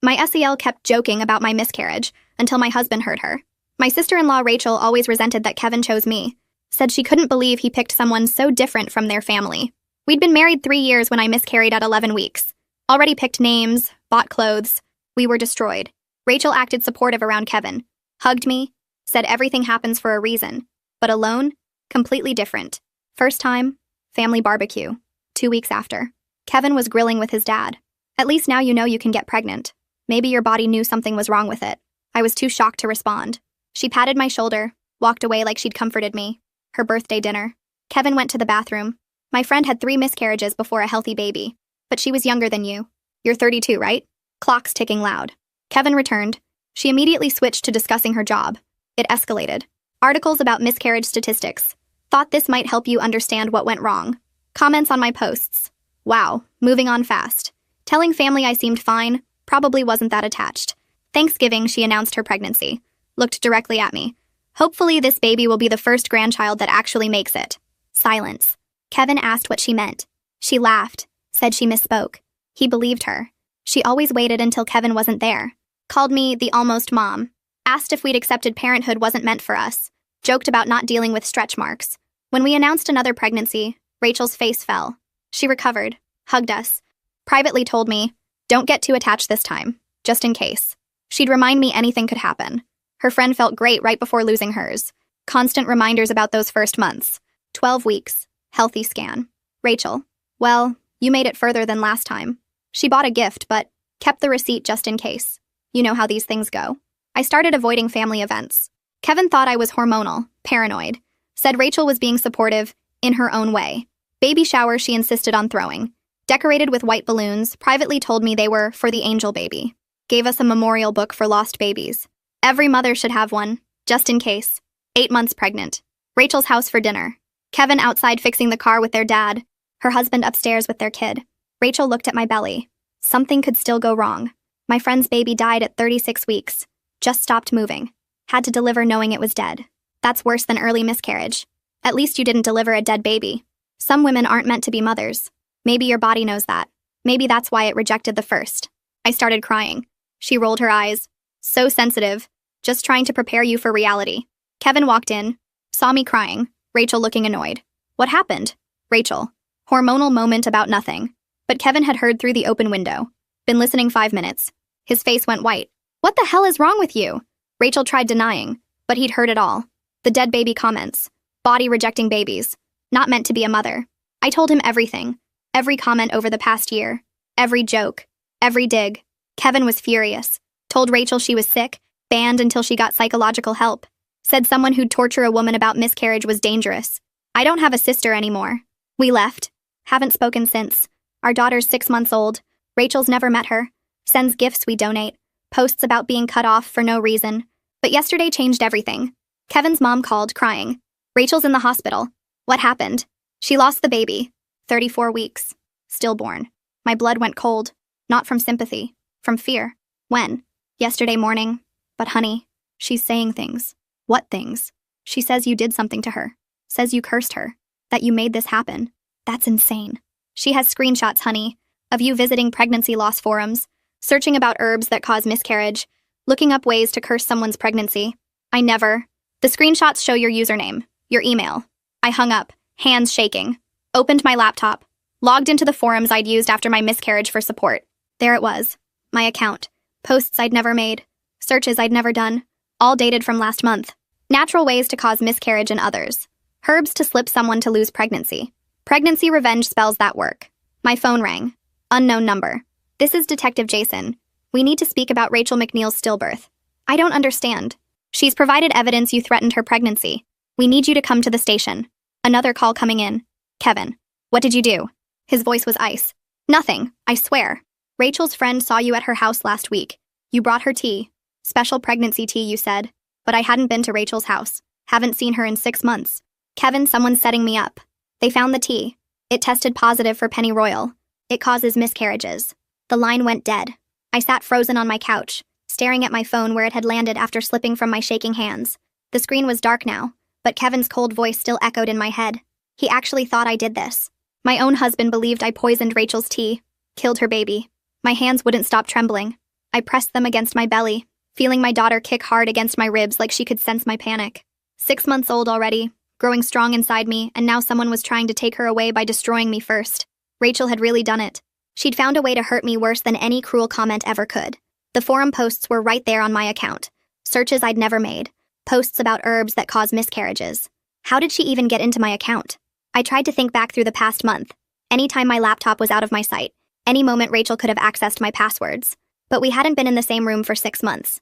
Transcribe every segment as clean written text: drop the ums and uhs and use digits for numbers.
My SEL kept joking about my miscarriage until my husband heard her. My sister-in-law Rachel always resented that Kevin chose me, said she couldn't believe he picked someone so different from their family. We'd been married 3 years when I miscarried at 11 weeks. Already picked names, bought clothes. We were destroyed. Rachel acted supportive around Kevin, hugged me, said everything happens for a reason. But alone, completely different. First time, family barbecue. 2 weeks after, Kevin was grilling with his dad. At least now you know you can get pregnant. Maybe your body knew something was wrong with it. I was too shocked to respond. She patted my shoulder, walked away like she'd comforted me. Her birthday dinner. Kevin went to the bathroom. My friend had 3 miscarriages before a healthy baby. But she was younger than you. You're 32, right? Clocks ticking loud. Kevin returned. She immediately switched to discussing her job. It escalated. Articles about miscarriage statistics. Thought this might help you understand what went wrong. Comments on my posts. Wow, moving on fast. Telling family I seemed fine, probably wasn't that attached. Thanksgiving, she announced her pregnancy. Looked directly at me. Hopefully this baby will be the first grandchild that actually makes it. Silence. Kevin asked what she meant. She laughed, said she misspoke. He believed her. She always waited until Kevin wasn't there. Called me the almost mom. Asked if we'd accepted parenthood wasn't meant for us. Joked about not dealing with stretch marks. When we announced another pregnancy, Rachel's face fell. She recovered, hugged us. Privately told me, don't get too attached this time, just in case. She'd remind me anything could happen. Her friend felt great right before losing hers. Constant reminders about those first months. 12 weeks. Healthy scan. Rachel. Well, you made it further than last time. She bought a gift, but kept the receipt just in case. You know how these things go. I started avoiding family events. Kevin thought I was hormonal, paranoid. Said Rachel was being supportive, in her own way. Baby shower she insisted on throwing. Decorated with white balloons, privately told me they were for the angel baby. Gave us a memorial book for lost babies. Every mother should have one, just in case. 8 months pregnant. Rachel's house for dinner. Kevin outside fixing the car with their dad. Her husband upstairs with their kid. Rachel looked at my belly. Something could still go wrong. My friend's baby died at 36 weeks. Just stopped moving. Had to deliver knowing it was dead. That's worse than early miscarriage. At least you didn't deliver a dead baby. Some women aren't meant to be mothers. Maybe your body knows that. Maybe that's why it rejected the first. I started crying. She rolled her eyes. So sensitive. Just trying to prepare you for reality. Kevin walked in. Saw me crying. Rachel looking annoyed. What happened? Rachel. Hormonal moment about nothing. But Kevin had heard through the open window. Been listening 5 minutes. His face went white. What the hell is wrong with you? Rachel tried denying, but he'd heard it all. The dead baby comments. Body rejecting babies. Not meant to be a mother. I told him everything. Every comment over the past year. Every joke. Every dig. Kevin was furious. Told Rachel she was sick, banned until she got psychological help. Said someone who'd torture a woman about miscarriage was dangerous. I don't have a sister anymore. We left. Haven't spoken since. Our daughter's 6 months old. Rachel's never met her. Sends gifts we donate. Posts about being cut off for no reason. But yesterday changed everything. Kevin's mom called, crying. Rachel's in the hospital. What happened? She lost the baby. 34 weeks. Stillborn. My blood went cold. Not from sympathy. From fear. When? Yesterday morning. But honey, she's saying things. What things? She says you did something to her. Says you cursed her. That you made this happen. That's insane. She has screenshots, honey, of you visiting pregnancy loss forums, searching about herbs that cause miscarriage, looking up ways to curse someone's pregnancy. I never. The screenshots show your username, your email. I hung up, hands shaking, opened my laptop, logged into the forums I'd used after my miscarriage for support. There it was. My account. Posts I'd never made. Searches I'd never done. All dated from last month. Natural ways to cause miscarriage in others. Herbs to slip someone to lose pregnancy. Pregnancy revenge spells that work. My phone rang. Unknown number. This is Detective Jason. We need to speak about Rachel McNeil's stillbirth. I don't understand. She's provided evidence you threatened her pregnancy. We need you to come to the station. Another call coming in. Kevin. What did you do? His voice was ice. Nothing, I swear. Rachel's friend saw you at her house last week. You brought her tea. Special pregnancy tea, you said. But I hadn't been to Rachel's house. Haven't seen her in 6 months. Kevin, someone's setting me up. They found the tea. It tested positive for pennyroyal. It causes miscarriages. The line went dead. I sat frozen on my couch, staring at my phone where it had landed after slipping from my shaking hands. The screen was dark now, but Kevin's cold voice still echoed in my head. He actually thought I did this. My own husband believed I poisoned Rachel's tea, killed her baby. My hands wouldn't stop trembling. I pressed them against my belly, feeling my daughter kick hard against my ribs like she could sense my panic. 6 months old already, growing strong inside me, and now someone was trying to take her away by destroying me first. Rachel had really done it. She'd found a way to hurt me worse than any cruel comment ever could. The forum posts were right there on my account. Searches I'd never made. Posts about herbs that cause miscarriages. How did she even get into my account? I tried to think back through the past month. Anytime my laptop was out of my sight. Any moment Rachel could have accessed my passwords. But we hadn't been in the same room for 6 months.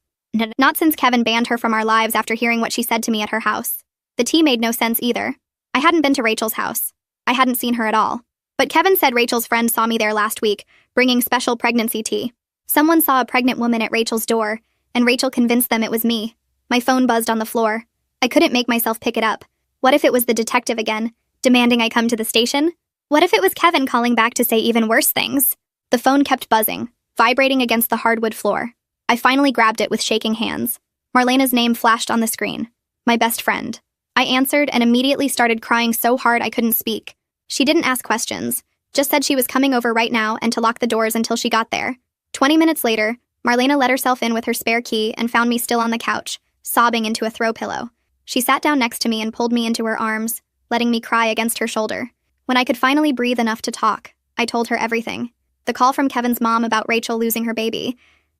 Not since Kevin banned her from our lives after hearing what she said to me at her house. The tea made no sense either. I hadn't been to Rachel's house. I hadn't seen her at all. But Kevin said Rachel's friend saw me there last week, bringing special pregnancy tea. Someone saw a pregnant woman at Rachel's door, and Rachel convinced them it was me. My phone buzzed on the floor. I couldn't make myself pick it up. What if it was the detective again, demanding I come to the station? What if it was Kevin calling back to say even worse things? The phone kept buzzing, vibrating against the hardwood floor. I finally grabbed it with shaking hands. Marlena's name flashed on the screen. My best friend. I answered and immediately started crying so hard I couldn't speak. She didn't ask questions, just said she was coming over right now and to lock the doors until she got there. 20 minutes later, Marlena let herself in with her spare key and found me still on the couch, sobbing into a throw pillow. She sat down next to me and pulled me into her arms, letting me cry against her shoulder. When I could finally breathe enough to talk, I told her everything. The call from Kevin's mom about Rachel losing her baby,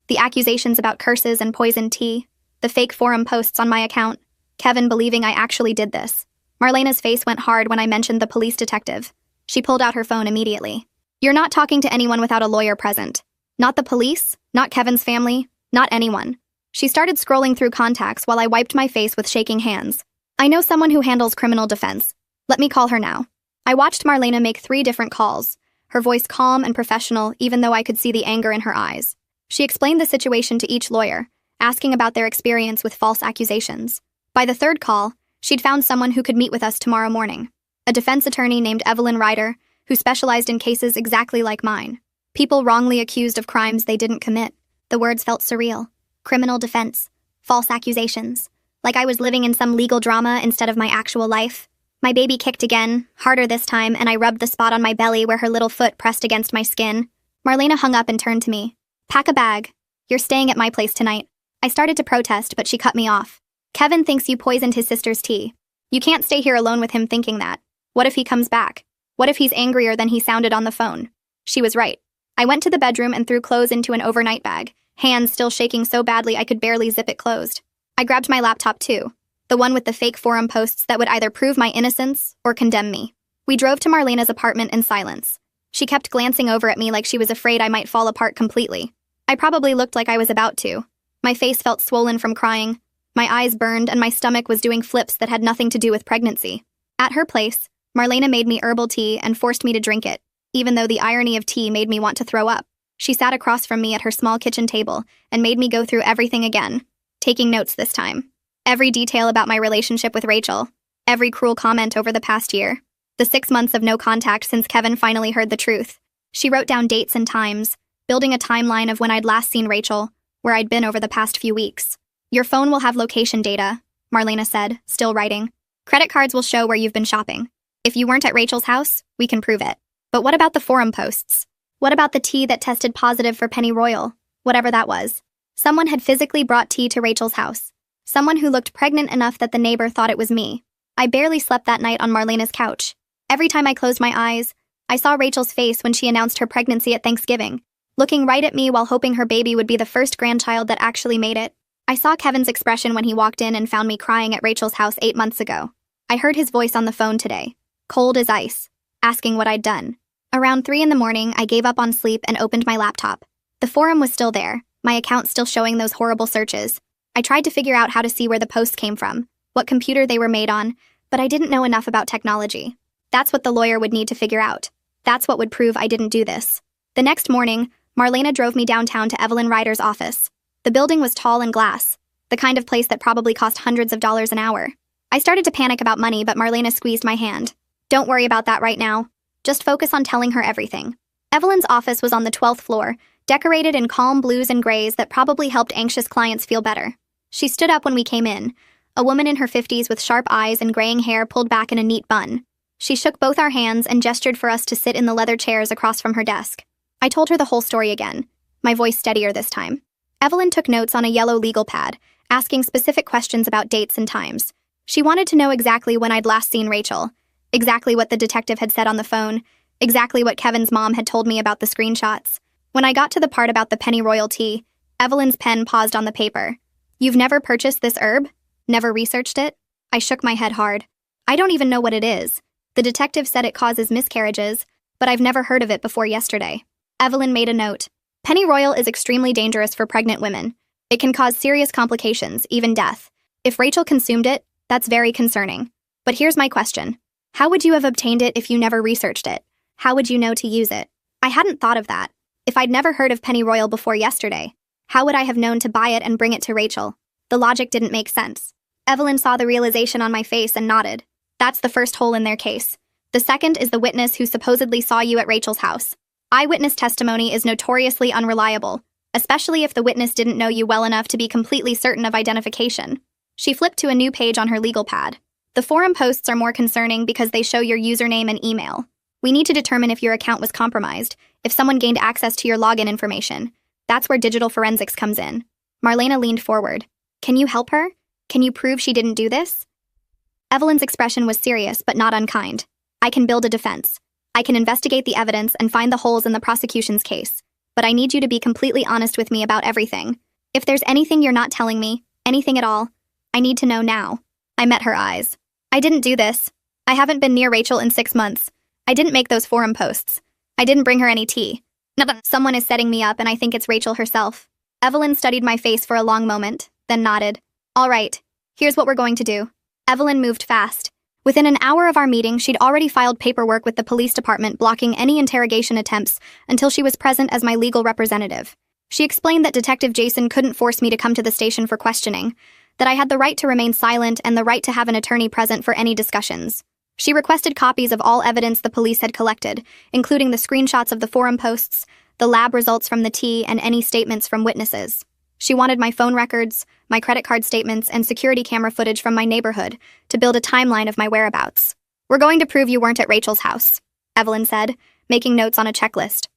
the accusations about curses and poisoned tea, the fake forum posts on my account, Kevin believing I actually did this. Marlena's face went hard when I mentioned the police detective. She pulled out her phone immediately. You're not talking to anyone without a lawyer present. Not the police, not Kevin's family, not anyone. She started scrolling through contacts while I wiped my face with shaking hands. I know someone who handles criminal defense. Let me call her now. I watched Marlena make 3 different calls, her voice calm and professional even though I could see the anger in her eyes. She explained the situation to each lawyer, asking about their experience with false accusations. By the 3rd call, she'd found someone who could meet with us tomorrow morning. A defense attorney named Evelyn Ryder, who specialized in cases exactly like mine. People wrongly accused of crimes they didn't commit. The words felt surreal. Criminal defense. False accusations. Like I was living in some legal drama instead of my actual life. My baby kicked again, harder this time, and I rubbed the spot on my belly where her little foot pressed against my skin. Marlena hung up and turned to me. Pack a bag. You're staying at my place tonight. I started to protest, but she cut me off. Kevin thinks you poisoned his sister's tea. You can't stay here alone with him thinking that. What if he comes back? What if he's angrier than he sounded on the phone? She was right. I went to the bedroom and threw clothes into an overnight bag, hands still shaking so badly I could barely zip it closed. I grabbed my laptop too, the one with the fake forum posts that would either prove my innocence or condemn me. We drove to Marlena's apartment in silence. She kept glancing over at me like she was afraid I might fall apart completely. I probably looked like I was about to. My face felt swollen from crying. My eyes burned and my stomach was doing flips that had nothing to do with pregnancy. At her place, Marlena made me herbal tea and forced me to drink it, even though the irony of tea made me want to throw up. She sat across from me at her small kitchen table and made me go through everything again, taking notes this time. Every detail about my relationship with Rachel, every cruel comment over the past year, the 6 months of no contact since Kevin finally heard the truth. She wrote down dates and times, building a timeline of when I'd last seen Rachel, where I'd been over the past few weeks. Your phone will have location data, Marlena said, still writing. Credit cards will show where you've been shopping. If you weren't at Rachel's house, we can prove it. But what about the forum posts? What about the tea that tested positive for pennyroyal? Whatever that was. Someone had physically brought tea to Rachel's house. Someone who looked pregnant enough that the neighbor thought it was me. I barely slept that night on Marlena's couch. Every time I closed my eyes, I saw Rachel's face when she announced her pregnancy at Thanksgiving, looking right at me while hoping her baby would be the first grandchild that actually made it. I saw Kevin's expression when he walked in and found me crying at Rachel's house 8 months ago. I heard his voice on the phone today, cold as ice, asking what I'd done. Around 3 in the morning, I gave up on sleep and opened my laptop. The forum was still there, my account still showing those horrible searches. I tried to figure out how to see where the posts came from, what computer they were made on, but I didn't know enough about technology. That's what the lawyer would need to figure out. That's what would prove I didn't do this. The next morning, Marlena drove me downtown to Evelyn Ryder's office. The building was tall and glass, the kind of place that probably cost hundreds of dollars an hour. I started to panic about money, but Marlena squeezed my hand. Don't worry about that right now. Just focus on telling her everything. Evelyn's office was on the 12th floor, decorated in calm blues and grays that probably helped anxious clients feel better. She stood up when we came in, a woman in her 50s with sharp eyes and graying hair pulled back in a neat bun. She shook both our hands and gestured for us to sit in the leather chairs across from her desk. I told her the whole story again, my voice steadier this time. Evelyn took notes on a yellow legal pad, asking specific questions about dates and times. She wanted to know exactly when I'd last seen Rachel, exactly what the detective had said on the phone, exactly what Kevin's mom had told me about the screenshots. When I got to the part about the pennyroyal tea, Evelyn's pen paused on the paper. "You've never purchased this herb? Never researched it?" I shook my head hard. "I don't even know what it is. The detective said it causes miscarriages, but I've never heard of it before yesterday." Evelyn made a note. "Pennyroyal is extremely dangerous for pregnant women. It can cause serious complications, even death. If Rachel consumed it, that's very concerning. But here's my question. How would you have obtained it if you never researched it? How would you know to use it?" I hadn't thought of that. If I'd never heard of pennyroyal before yesterday, how would I have known to buy it and bring it to Rachel? The logic didn't make sense. Evelyn saw the realization on my face and nodded. "That's the first hole in their case. The second is the witness who supposedly saw you at Rachel's house. Eyewitness testimony is notoriously unreliable, especially if the witness didn't know you well enough to be completely certain of identification." She flipped to a new page on her legal pad. "The forum posts are more concerning because they show your username and email. We need to determine if your account was compromised, if someone gained access to your login information. That's where digital forensics comes in." Marlena leaned forward. "Can you help her? Can you prove she didn't do this?" Evelyn's expression was serious but not unkind. "I can build a defense. I can investigate the evidence and find the holes in the prosecution's case. But I need you to be completely honest with me about everything. If there's anything you're not telling me, anything at all, I need to know now." I met her eyes. "I didn't do this. I haven't been near Rachel in 6 months. I didn't make those forum posts. I didn't bring her any tea. Someone is setting me up and I think it's Rachel herself." Evelyn studied my face for a long moment, then nodded. "All right, here's what we're going to do." Evelyn moved fast. Within an hour of our meeting, she'd already filed paperwork with the police department blocking any interrogation attempts until she was present as my legal representative. She explained that Detective Jason couldn't force me to come to the station for questioning, that I had the right to remain silent and the right to have an attorney present for any discussions. She requested copies of all evidence the police had collected, including the screenshots of the forum posts, the lab results from the tea, and any statements from witnesses. She wanted my phone records, my credit card statements, and security camera footage from my neighborhood to build a timeline of my whereabouts. "We're going to prove you weren't at Rachel's house," Evelyn said, making notes on a checklist.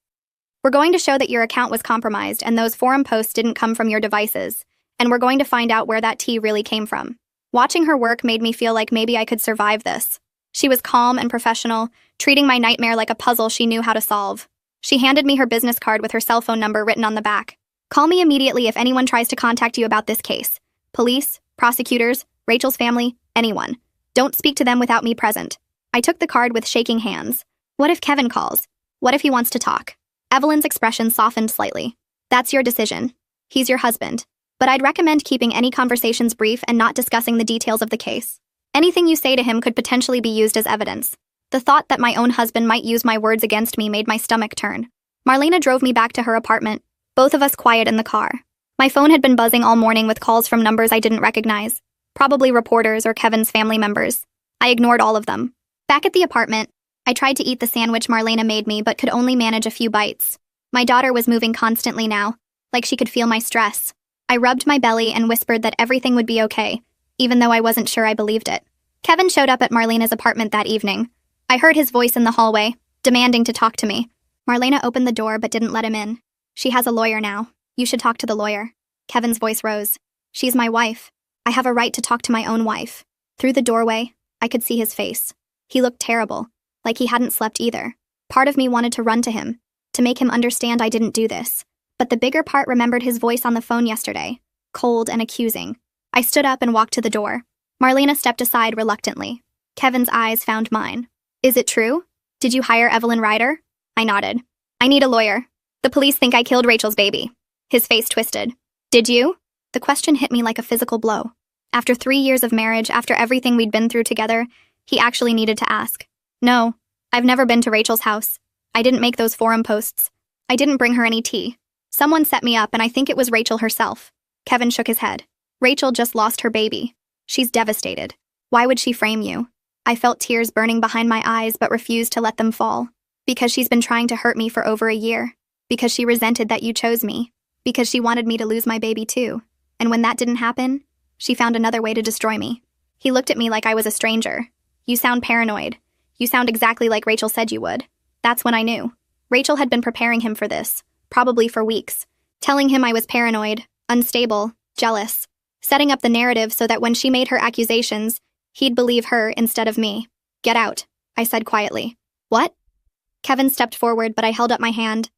"We're going to show that your account was compromised and those forum posts didn't come from your devices, and we're going to find out where that tea really came from." Watching her work made me feel like maybe I could survive this. She was calm and professional, treating my nightmare like a puzzle she knew how to solve. She handed me her business card with her cell phone number written on the back. "Call me immediately if anyone tries to contact you about this case. Police, prosecutors, Rachel's family, anyone. Don't speak to them without me present." I took the card with shaking hands. What if Kevin calls? What if he wants to talk? Evelyn's expression softened slightly. "That's your decision. He's your husband. But I'd recommend keeping any conversations brief and not discussing the details of the case. Anything you say to him could potentially be used as evidence." The thought that my own husband might use my words against me made my stomach turn. Marlena drove me back to her apartment, both of us quiet in the car. My phone had been buzzing all morning with calls from numbers I didn't recognize, probably reporters or Kevin's family members. I ignored all of them. Back at the apartment, I tried to eat the sandwich Marlena made me but could only manage a few bites. My daughter was moving constantly now, like she could feel my stress. I rubbed my belly and whispered that everything would be okay, even though I wasn't sure I believed it. Kevin showed up at Marlena's apartment that evening. I heard his voice in the hallway, demanding to talk to me. Marlena opened the door but didn't let him in. "She has a lawyer now. You should talk to the lawyer." Kevin's voice rose. "She's my wife. I have a right to talk to my own wife." Through the doorway, I could see his face. He looked terrible, like he hadn't slept either. Part of me wanted to run to him, to make him understand I didn't do this. But the bigger part remembered his voice on the phone yesterday, cold and accusing. I stood up and walked to the door. Marlena stepped aside reluctantly. Kevin's eyes found mine. "Is it true? Did you hire Evelyn Ryder?" I nodded. "I need a lawyer. The police think I killed Rachel's baby." His face twisted. "Did you?" The question hit me like a physical blow. After 3 years of marriage, after everything we'd been through together, he actually needed to ask. "No, I've never been to Rachel's house. I didn't make those forum posts. I didn't bring her any tea. Someone set me up and I think it was Rachel herself." Kevin shook his head. "Rachel just lost her baby. She's devastated. Why would she frame you?" I felt tears burning behind my eyes but refused to let them fall. "Because she's been trying to hurt me for over a year. Because she resented that you chose me. Because she wanted me to lose my baby too. And when that didn't happen, she found another way to destroy me." He looked at me like I was a stranger. "You sound paranoid. You sound exactly like Rachel said you would." That's when I knew. Rachel had been preparing him for this, probably for weeks, telling him I was paranoid, unstable, jealous, setting up the narrative so that when she made her accusations, he'd believe her instead of me. Get out, I said quietly. What? Kevin stepped forward, but I held up my hand.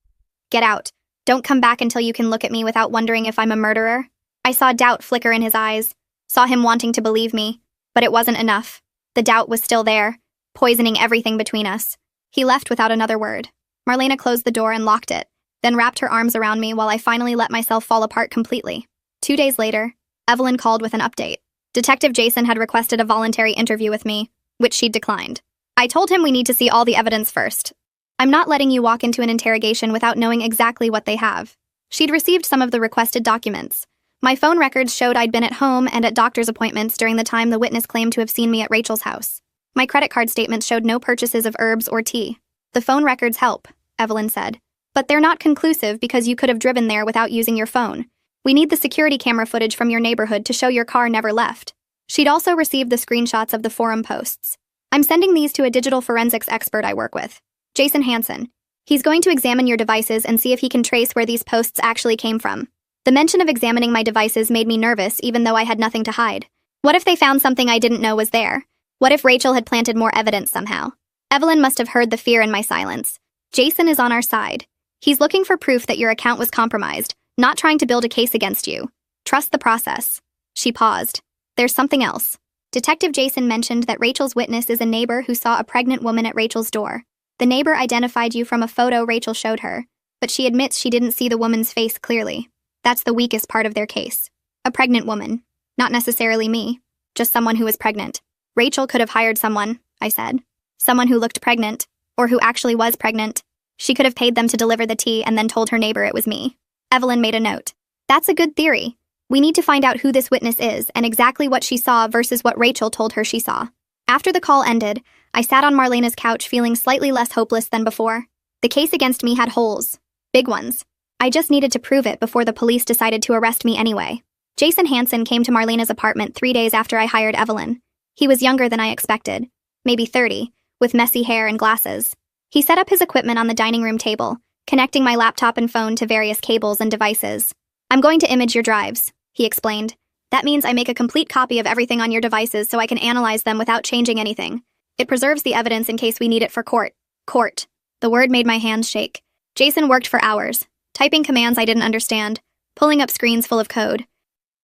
Get out. Don't come back until you can look at me without wondering if I'm a murderer. I saw doubt flicker in his eyes, saw him wanting to believe me, but it wasn't enough. The doubt was still there, poisoning everything between us. He left without another word. Marlena closed the door and locked it, then wrapped her arms around me while I finally let myself fall apart completely. 2 days later, Evelyn called with an update. Detective Jason had requested a voluntary interview with me, which she'd declined. I told him we need to see all the evidence first. I'm not letting you walk into an interrogation without knowing exactly what they have. She'd received some of the requested documents. My phone records showed I'd been at home and at doctor's appointments during the time the witness claimed to have seen me at Rachel's house. My credit card statements showed no purchases of herbs or tea. The phone records help, Evelyn said. But they're not conclusive because you could have driven there without using your phone. We need the security camera footage from your neighborhood to show your car never left. She'd also received the screenshots of the forum posts. I'm sending these to a digital forensics expert I work with, Jason Hansen. He's going to examine your devices and see if he can trace where these posts actually came from. The mention of examining my devices made me nervous even though I had nothing to hide. What if they found something I didn't know was there? What if Rachel had planted more evidence somehow? Evelyn must have heard the fear in my silence. Jason is on our side. He's looking for proof that your account was compromised, not trying to build a case against you. Trust the process. She paused. There's something else. Detective Jason mentioned that Rachel's witness is a neighbor who saw a pregnant woman at Rachel's door. The neighbor identified you from a photo Rachel showed her, but she admits she didn't see the woman's face clearly. That's the weakest part of their case. A pregnant woman. Not necessarily me, just someone who was pregnant. Rachel could have hired someone, I said. Someone who looked pregnant, or who actually was pregnant. She could have paid them to deliver the tea and then told her neighbor it was me. Evelyn made a note. That's a good theory. We need to find out who this witness is and exactly what she saw versus what Rachel told her she saw. After the call ended, I sat on Marlena's couch feeling slightly less hopeless than before. The case against me had holes. Big ones. I just needed to prove it before the police decided to arrest me anyway. Jason Hansen came to Marlena's apartment 3 days after I hired Evelyn. He was younger than I expected, maybe 30, with messy hair and glasses. He set up his equipment on the dining room table, connecting my laptop and phone to various cables and devices. I'm going to image your drives, he explained. That means I make a complete copy of everything on your devices so I can analyze them without changing anything. It preserves the evidence in case we need it for court. Court. The word made my hands shake. Jason worked for hours, typing commands I didn't understand, pulling up screens full of code.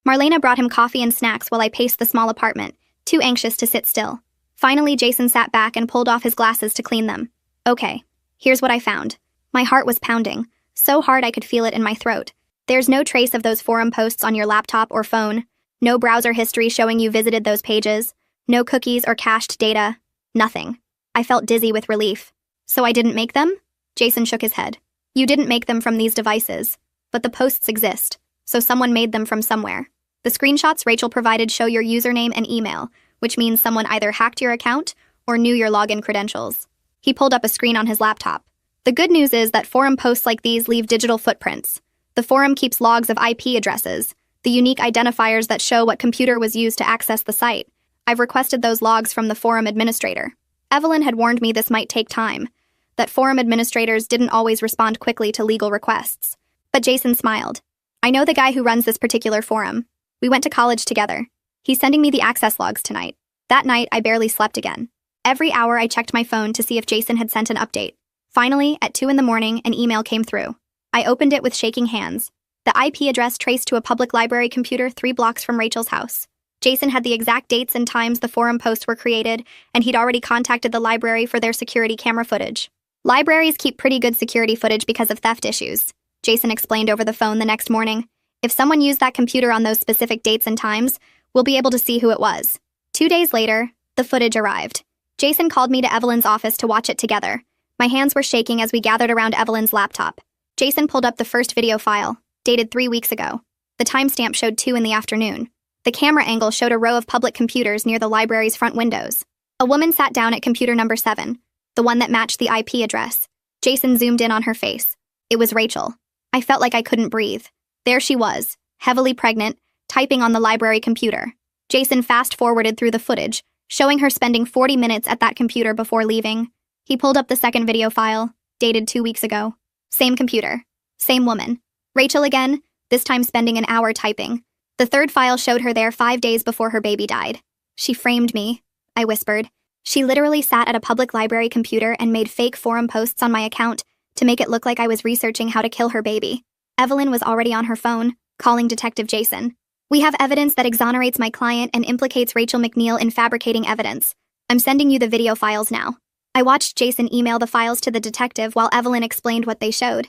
Marlena brought him coffee and snacks while I paced the small apartment, too anxious to sit still. Finally, Jason sat back and pulled off his glasses to clean them. Okay, here's what I found. My heart was pounding, so hard I could feel it in my throat. There's no trace of those forum posts on your laptop or phone, no browser history showing you visited those pages, no cookies or cached data, nothing. I felt dizzy with relief. So I didn't make them? Jason shook his head. You didn't make them from these devices, but the posts exist, so someone made them from somewhere. The screenshots Rachel provided show your username and email, which means someone either hacked your account or knew your login credentials. He pulled up a screen on his laptop. The good news is that forum posts like these leave digital footprints. The forum keeps logs of IP addresses, the unique identifiers that show what computer was used to access the site. I've requested those logs from the forum administrator. Evelyn had warned me this might take time, that forum administrators didn't always respond quickly to legal requests. But Jason smiled. I know the guy who runs this particular forum. We went to college together. He's sending me the access logs tonight. That night, I barely slept again. Every hour, I checked my phone to see if Jason had sent an update. Finally, at 2 a.m, an email came through. I opened it with shaking hands. The IP address traced to a public library computer 3 blocks from Rachel's house. Jason had the exact dates and times the forum posts were created, and he'd already contacted the library for their security camera footage. Libraries keep pretty good security footage because of theft issues, Jason explained over the phone the next morning. If someone used that computer on those specific dates and times, we'll be able to see who it was. 2 days later, the footage arrived. Jason called me to Evelyn's office to watch it together. My hands were shaking as we gathered around Evelyn's laptop. Jason pulled up the first video file, dated 3 weeks ago. The timestamp showed 2 p.m. The camera angle showed a row of public computers near the library's front windows. A woman sat down at computer number 7, the one that matched the IP address. Jason zoomed in on her face. It was Rachel. I felt like I couldn't breathe. There she was, heavily pregnant, typing on the library computer. Jason fast-forwarded through the footage, showing her spending 40 minutes at that computer before leaving. He pulled up the second video file, dated 2 weeks ago. Same computer. Same woman. Rachel again, this time spending an hour typing. The third file showed her there 5 days before her baby died. She framed me, I whispered. She literally sat at a public library computer and made fake forum posts on my account to make it look like I was researching how to kill her baby. Evelyn was already on her phone, calling Detective Jason. We have evidence that exonerates my client and implicates Rachel McNeil in fabricating evidence. I'm sending you the video files now. I watched Jason email the files to the detective while Evelyn explained what they showed.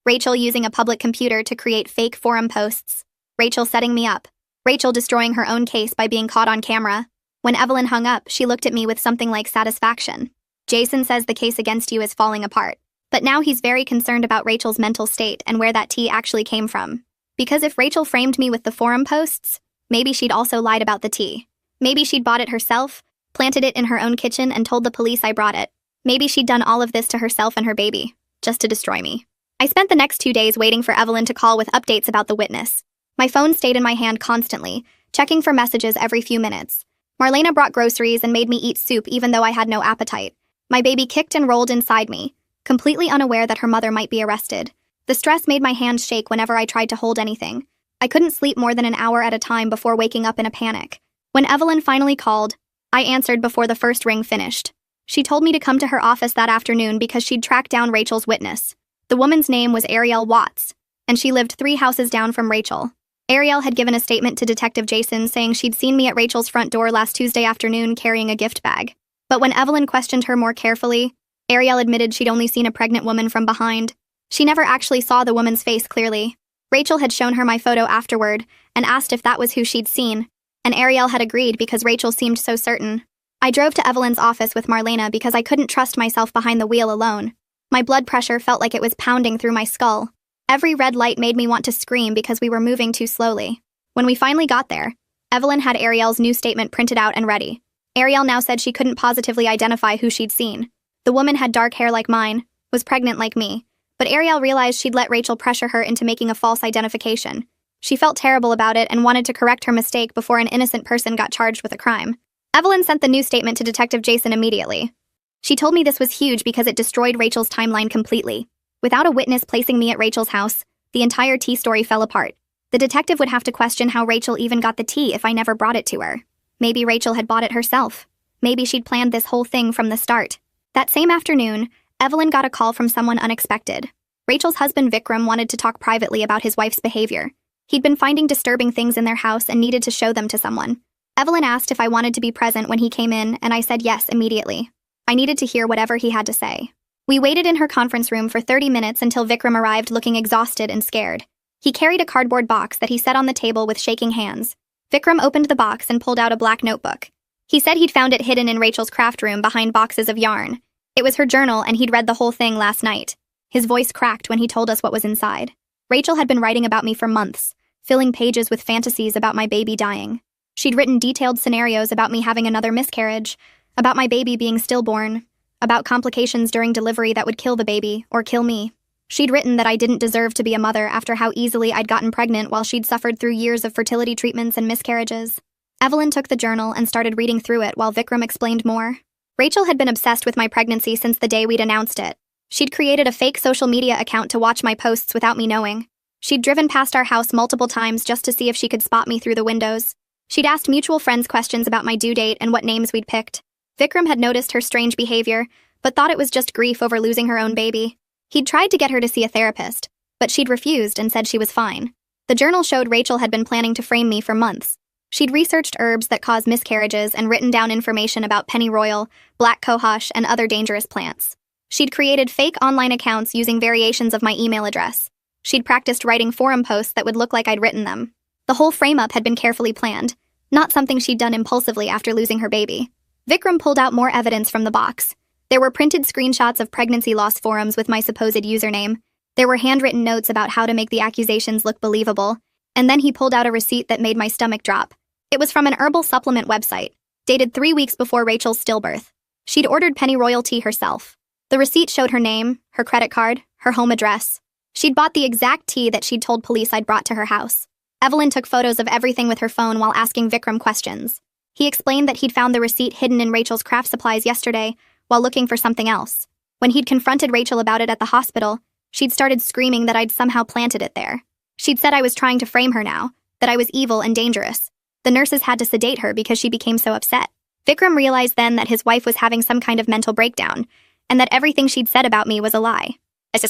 Rachel using a public computer to create fake forum posts. Rachel setting me up. Rachel destroying her own case by being caught on camera. When Evelyn hung up, she looked at me with something like satisfaction. Jason says the case against you is falling apart. But now he's very concerned about Rachel's mental state and where that tea actually came from. Because if Rachel framed me with the forum posts, maybe she'd also lied about the tea. Maybe she'd bought it herself, planted it in her own kitchen, and told the police I brought it. Maybe she'd done all of this to herself and her baby, just to destroy me. I spent the next 2 days waiting for Evelyn to call with updates about the witness. My phone stayed in my hand constantly, checking for messages every few minutes. Marlena brought groceries and made me eat soup even though I had no appetite. My baby kicked and rolled inside me, completely unaware that her mother might be arrested. The stress made my hands shake whenever I tried to hold anything. I couldn't sleep more than an hour at a time before waking up in a panic. When Evelyn finally called, I answered before the first ring finished. She told me to come to her office that afternoon because she'd tracked down Rachel's witness. The woman's name was Ariel Watts, and she lived 3 houses down from Rachel. Ariel had given a statement to Detective Jason saying she'd seen me at Rachel's front door last Tuesday afternoon carrying a gift bag. But when Evelyn questioned her more carefully, Ariel admitted she'd only seen a pregnant woman from behind. She never actually saw the woman's face clearly. Rachel had shown her my photo afterward and asked if that was who she'd seen, and Ariel had agreed because Rachel seemed so certain. I drove to Evelyn's office with Marlena because I couldn't trust myself behind the wheel alone. My blood pressure felt like it was pounding through my skull. Every red light made me want to scream because we were moving too slowly. When we finally got there, Evelyn had Ariel's new statement printed out and ready. Ariel now said she couldn't positively identify who she'd seen. The woman had dark hair like mine, was pregnant like me, but Ariel realized she'd let Rachel pressure her into making a false identification. She felt terrible about it and wanted to correct her mistake before an innocent person got charged with a crime. Evelyn sent the new statement to Detective Jason immediately. She told me this was huge because it destroyed Rachel's timeline completely. Without a witness placing me at Rachel's house, the entire tea story fell apart. The detective would have to question how Rachel even got the tea if I never brought it to her. Maybe Rachel had bought it herself. Maybe she'd planned this whole thing from the start. That same afternoon, Evelyn got a call from someone unexpected. Rachel's husband Vikram wanted to talk privately about his wife's behavior. He'd been finding disturbing things in their house and needed to show them to someone. Evelyn asked if I wanted to be present when he came in, and I said yes immediately. I needed to hear whatever he had to say. We waited in her conference room for 30 minutes until Vikram arrived looking exhausted and scared. He carried a cardboard box that he set on the table with shaking hands. Vikram opened the box and pulled out a black notebook. He said he'd found it hidden in Rachel's craft room behind boxes of yarn. It was her journal and he'd read the whole thing last night. His voice cracked when he told us what was inside. Rachel had been writing about me for months, filling pages with fantasies about my baby dying. She'd written detailed scenarios about me having another miscarriage, about my baby being stillborn, about complications during delivery that would kill the baby, or kill me. She'd written that I didn't deserve to be a mother after how easily I'd gotten pregnant while she'd suffered through years of fertility treatments and miscarriages. Evelyn took the journal and started reading through it while Vikram explained more. Rachel had been obsessed with my pregnancy since the day we'd announced it. She'd created a fake social media account to watch my posts without me knowing. She'd driven past our house multiple times just to see if she could spot me through the windows. She'd asked mutual friends questions about my due date and what names we'd picked. Vikram had noticed her strange behavior, but thought it was just grief over losing her own baby. He'd tried to get her to see a therapist, but she'd refused and said she was fine. The journal showed Rachel had been planning to frame me for months. She'd researched herbs that cause miscarriages and written down information about pennyroyal, black cohosh, and other dangerous plants. She'd created fake online accounts using variations of my email address. She'd practiced writing forum posts that would look like I'd written them. The whole frame-up had been carefully planned, not something she'd done impulsively after losing her baby. Vikram pulled out more evidence from the box. There were printed screenshots of pregnancy loss forums with my supposed username. There were handwritten notes about how to make the accusations look believable. And then he pulled out a receipt that made my stomach drop. It was from an herbal supplement website, dated 3 weeks before Rachel's stillbirth. She'd ordered pennyroyal tea herself. The receipt showed her name, her credit card, her home address. She'd bought the exact tea that she'd told police I'd brought to her house. Evelyn took photos of everything with her phone while asking Vikram questions. He explained that he'd found the receipt hidden in Rachel's craft supplies yesterday while looking for something else. When he'd confronted Rachel about it at the hospital, she'd started screaming that I'd somehow planted it there. She'd said I was trying to frame her now, that I was evil and dangerous. The nurses had to sedate her because she became so upset. Vikram realized then that his wife was having some kind of mental breakdown, and that everything she'd said about me was a lie.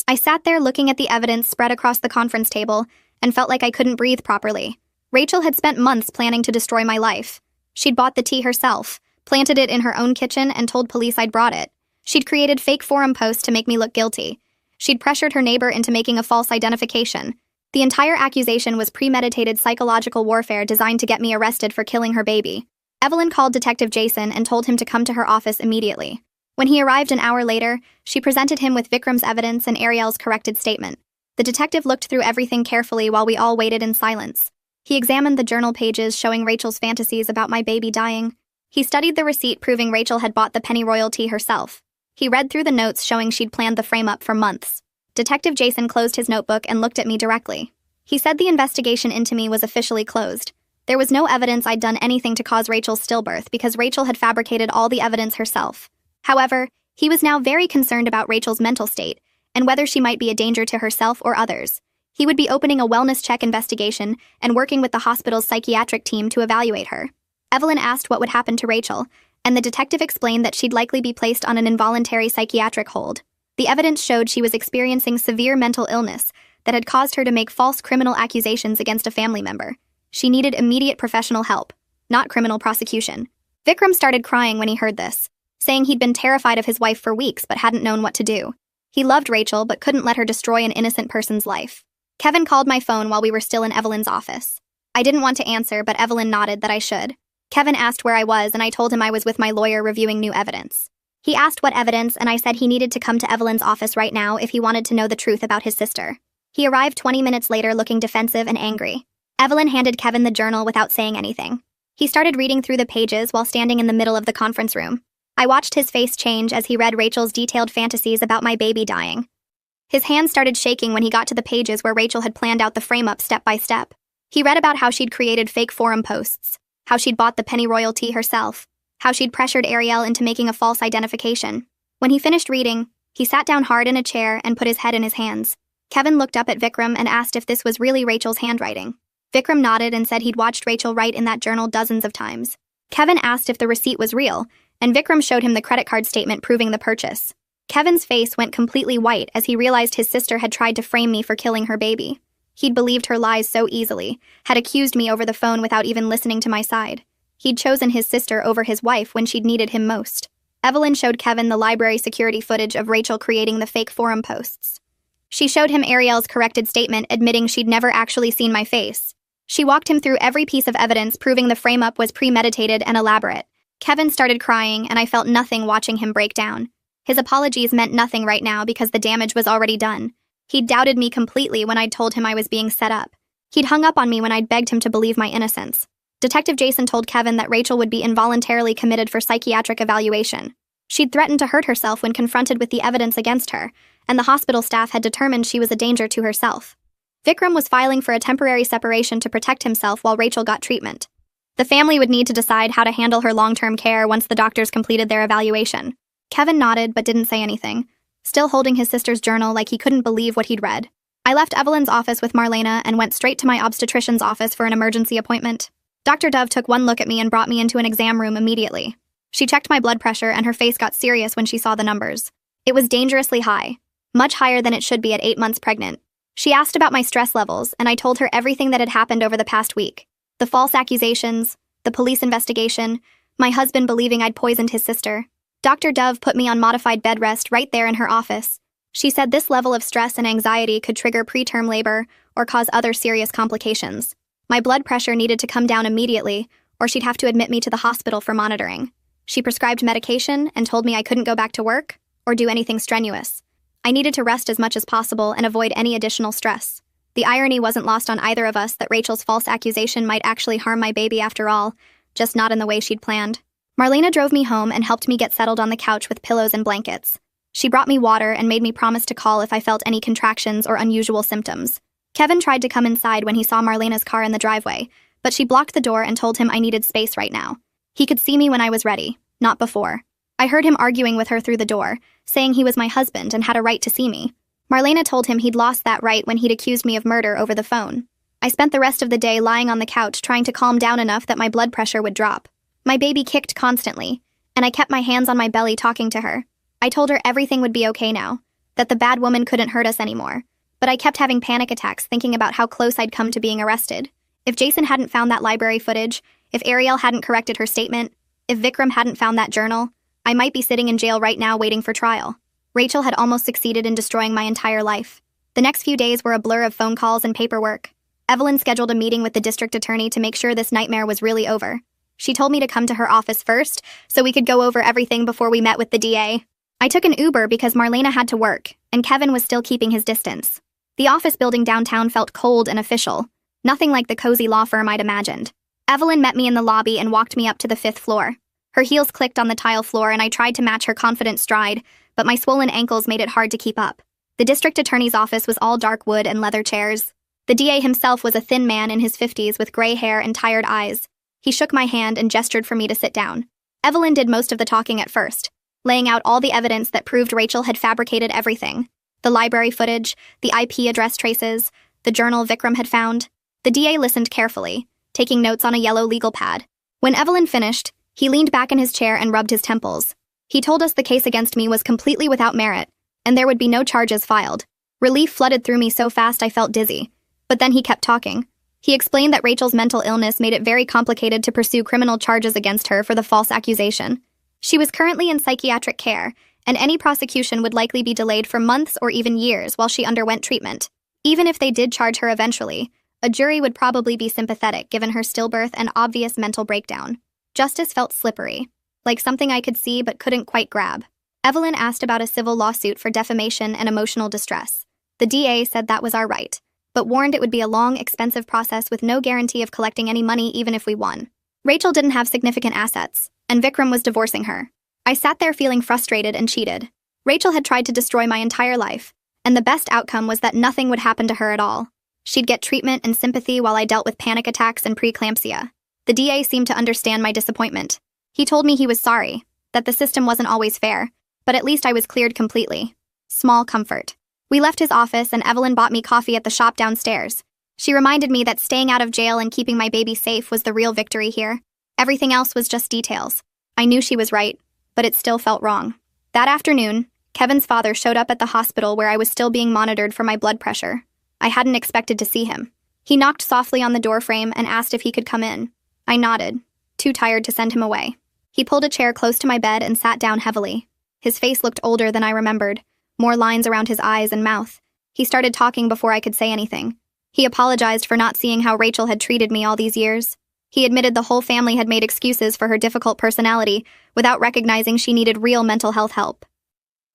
I sat there looking at the evidence spread across the conference table and felt like I couldn't breathe properly. Rachel had spent months planning to destroy my life. She'd bought the tea herself, planted it in her own kitchen, and told police I'd brought it. She'd created fake forum posts to make me look guilty. She'd pressured her neighbor into making a false identification. The entire accusation was premeditated psychological warfare designed to get me arrested for killing her baby. Evelyn called Detective Jason and told him to come to her office immediately. When he arrived an hour later, she presented him with Vikram's evidence and Ariel's corrected statement. The detective looked through everything carefully while we all waited in silence. He examined the journal pages showing Rachel's fantasies about my baby dying. He studied the receipt proving Rachel had bought the pennyroyal tea herself. He read through the notes showing she'd planned the frame-up for months. Detective Jason closed his notebook and looked at me directly. He said the investigation into me was officially closed. There was no evidence I'd done anything to cause Rachel's stillbirth because Rachel had fabricated all the evidence herself. However, he was now very concerned about Rachel's mental state and whether she might be a danger to herself or others. He would be opening a wellness check investigation and working with the hospital's psychiatric team to evaluate her. Evelyn asked what would happen to Rachel, and the detective explained that she'd likely be placed on an involuntary psychiatric hold. The evidence showed she was experiencing severe mental illness that had caused her to make false criminal accusations against a family member. She needed immediate professional help, not criminal prosecution. Vikram started crying when he heard this, saying he'd been terrified of his wife for weeks but hadn't known what to do. He loved Rachel but couldn't let her destroy an innocent person's life. Kevin called my phone while we were still in Evelyn's office. I didn't want to answer, but Evelyn nodded that I should. Kevin asked where I was, and I told him I was with my lawyer reviewing new evidence. He asked what evidence, and I said he needed to come to Evelyn's office right now if he wanted to know the truth about his sister. He arrived 20 minutes later looking defensive and angry. Evelyn handed Kevin the journal without saying anything. He started reading through the pages while standing in the middle of the conference room. I watched his face change as he read Rachel's detailed fantasies about my baby dying. His hands started shaking when he got to the pages where Rachel had planned out the frame-up step by step. He read about how she'd created fake forum posts, how she'd bought the pennyroyal tea herself, how she'd pressured Ariel into making a false identification. When he finished reading, he sat down hard in a chair and put his head in his hands. Kevin looked up at Vikram and asked if this was really Rachel's handwriting. Vikram nodded and said he'd watched Rachel write in that journal dozens of times. Kevin asked if the receipt was real, and Vikram showed him the credit card statement proving the purchase. Kevin's face went completely white as he realized his sister had tried to frame me for killing her baby. He'd believed her lies so easily, had accused me over the phone without even listening to my side. He'd chosen his sister over his wife when she'd needed him most. Evelyn showed Kevin the library security footage of Rachel creating the fake forum posts. She showed him Ariel's corrected statement admitting she'd never actually seen my face. She walked him through every piece of evidence proving the frame-up was premeditated and elaborate. Kevin started crying, and I felt nothing watching him break down. His apologies meant nothing right now because the damage was already done. He'd doubted me completely when I'd told him I was being set up. He'd hung up on me when I'd begged him to believe my innocence. Detective Jason told Kevin that Rachel would be involuntarily committed for psychiatric evaluation. She'd threatened to hurt herself when confronted with the evidence against her, and the hospital staff had determined she was a danger to herself. Vikram was filing for a temporary separation to protect himself while Rachel got treatment. The family would need to decide how to handle her long-term care once the doctors completed their evaluation. Kevin nodded but didn't say anything, still holding his sister's journal like he couldn't believe what he'd read. I left Evelyn's office with Marlena and went straight to my obstetrician's office for an emergency appointment. Dr. Dove took one look at me and brought me into an exam room immediately. She checked my blood pressure and her face got serious when she saw the numbers. It was dangerously high, much higher than it should be at 8 months pregnant. She asked about my stress levels, and I told her everything that had happened over the past week. The false accusations, the police investigation, my husband believing I'd poisoned his sister. Dr. Dove put me on modified bed rest right there in her office. She said this level of stress and anxiety could trigger preterm labor or cause other serious complications. My blood pressure needed to come down immediately, or she'd have to admit me to the hospital for monitoring. She prescribed medication and told me I couldn't go back to work or do anything strenuous. I needed to rest as much as possible and avoid any additional stress. The irony wasn't lost on either of us that Rachel's false accusation might actually harm my baby after all, just not in the way she'd planned. Marlena drove me home and helped me get settled on the couch with pillows and blankets. She brought me water and made me promise to call if I felt any contractions or unusual symptoms. Kevin tried to come inside when he saw Marlena's car in the driveway, but she blocked the door and told him I needed space right now. He could see me when I was ready, not before. I heard him arguing with her through the door, saying he was my husband and had a right to see me. Marlena told him he'd lost that right when he'd accused me of murder over the phone. I spent the rest of the day lying on the couch trying to calm down enough that my blood pressure would drop. My baby kicked constantly, and I kept my hands on my belly talking to her. I told her everything would be okay now, that the bad woman couldn't hurt us anymore. But I kept having panic attacks thinking about how close I'd come to being arrested. If Jason hadn't found that library footage, if Ariel hadn't corrected her statement, if Vikram hadn't found that journal, I might be sitting in jail right now waiting for trial. Rachel had almost succeeded in destroying my entire life. The next few days were a blur of phone calls and paperwork. Evelyn scheduled a meeting with the district attorney to make sure this nightmare was really over. She told me to come to her office first, so we could go over everything before we met with the DA. I took an Uber because Marlena had to work, and Kevin was still keeping his distance. The office building downtown felt cold and official, nothing like the cozy law firm I'd imagined. Evelyn met me in the lobby and walked me up to the 5th floor. Her heels clicked on the tile floor and I tried to match her confident stride, but my swollen ankles made it hard to keep up. The district attorney's office was all dark wood and leather chairs. The DA himself was a thin man in his 50s with gray hair and tired eyes. He shook my hand and gestured for me to sit down. Evelyn did most of the talking at first, laying out all the evidence that proved Rachel had fabricated everything. The library footage, the IP address traces, the journal Vikram had found. The DA listened carefully, taking notes on a yellow legal pad. When Evelyn finished, he leaned back in his chair and rubbed his temples. He told us the case against me was completely without merit, and there would be no charges filed. Relief flooded through me so fast I felt dizzy. But then he kept talking. He explained that Rachel's mental illness made it very complicated to pursue criminal charges against her for the false accusation. She was currently in psychiatric care, and any prosecution would likely be delayed for months or even years while she underwent treatment. Even if they did charge her eventually, a jury would probably be sympathetic given her stillbirth and obvious mental breakdown. Justice felt slippery, like something I could see but couldn't quite grab. Evelyn asked about a civil lawsuit for defamation and emotional distress. The DA said that was our right, but warned it would be a long, expensive process with no guarantee of collecting any money even if we won. Rachel didn't have significant assets, and Vikram was divorcing her. I sat there feeling frustrated and cheated. Rachel had tried to destroy my entire life, and the best outcome was that nothing would happen to her at all. She'd get treatment and sympathy while I dealt with panic attacks and preeclampsia. The DA seemed to understand my disappointment. He told me he was sorry, that the system wasn't always fair, but at least I was cleared completely. Small comfort. We left his office and Evelyn bought me coffee at the shop downstairs. She reminded me that staying out of jail and keeping my baby safe was the real victory here. Everything else was just details. I knew she was right, but it still felt wrong. That afternoon, Kevin's father showed up at the hospital where I was still being monitored for my blood pressure. I hadn't expected to see him. He knocked softly on the doorframe and asked if he could come in. I nodded, too tired to send him away. He pulled a chair close to my bed and sat down heavily. His face looked older than I remembered, more lines around his eyes and mouth. He started talking before I could say anything. He apologized for not seeing how Rachel had treated me all these years. He admitted the whole family had made excuses for her difficult personality without recognizing she needed real mental health help.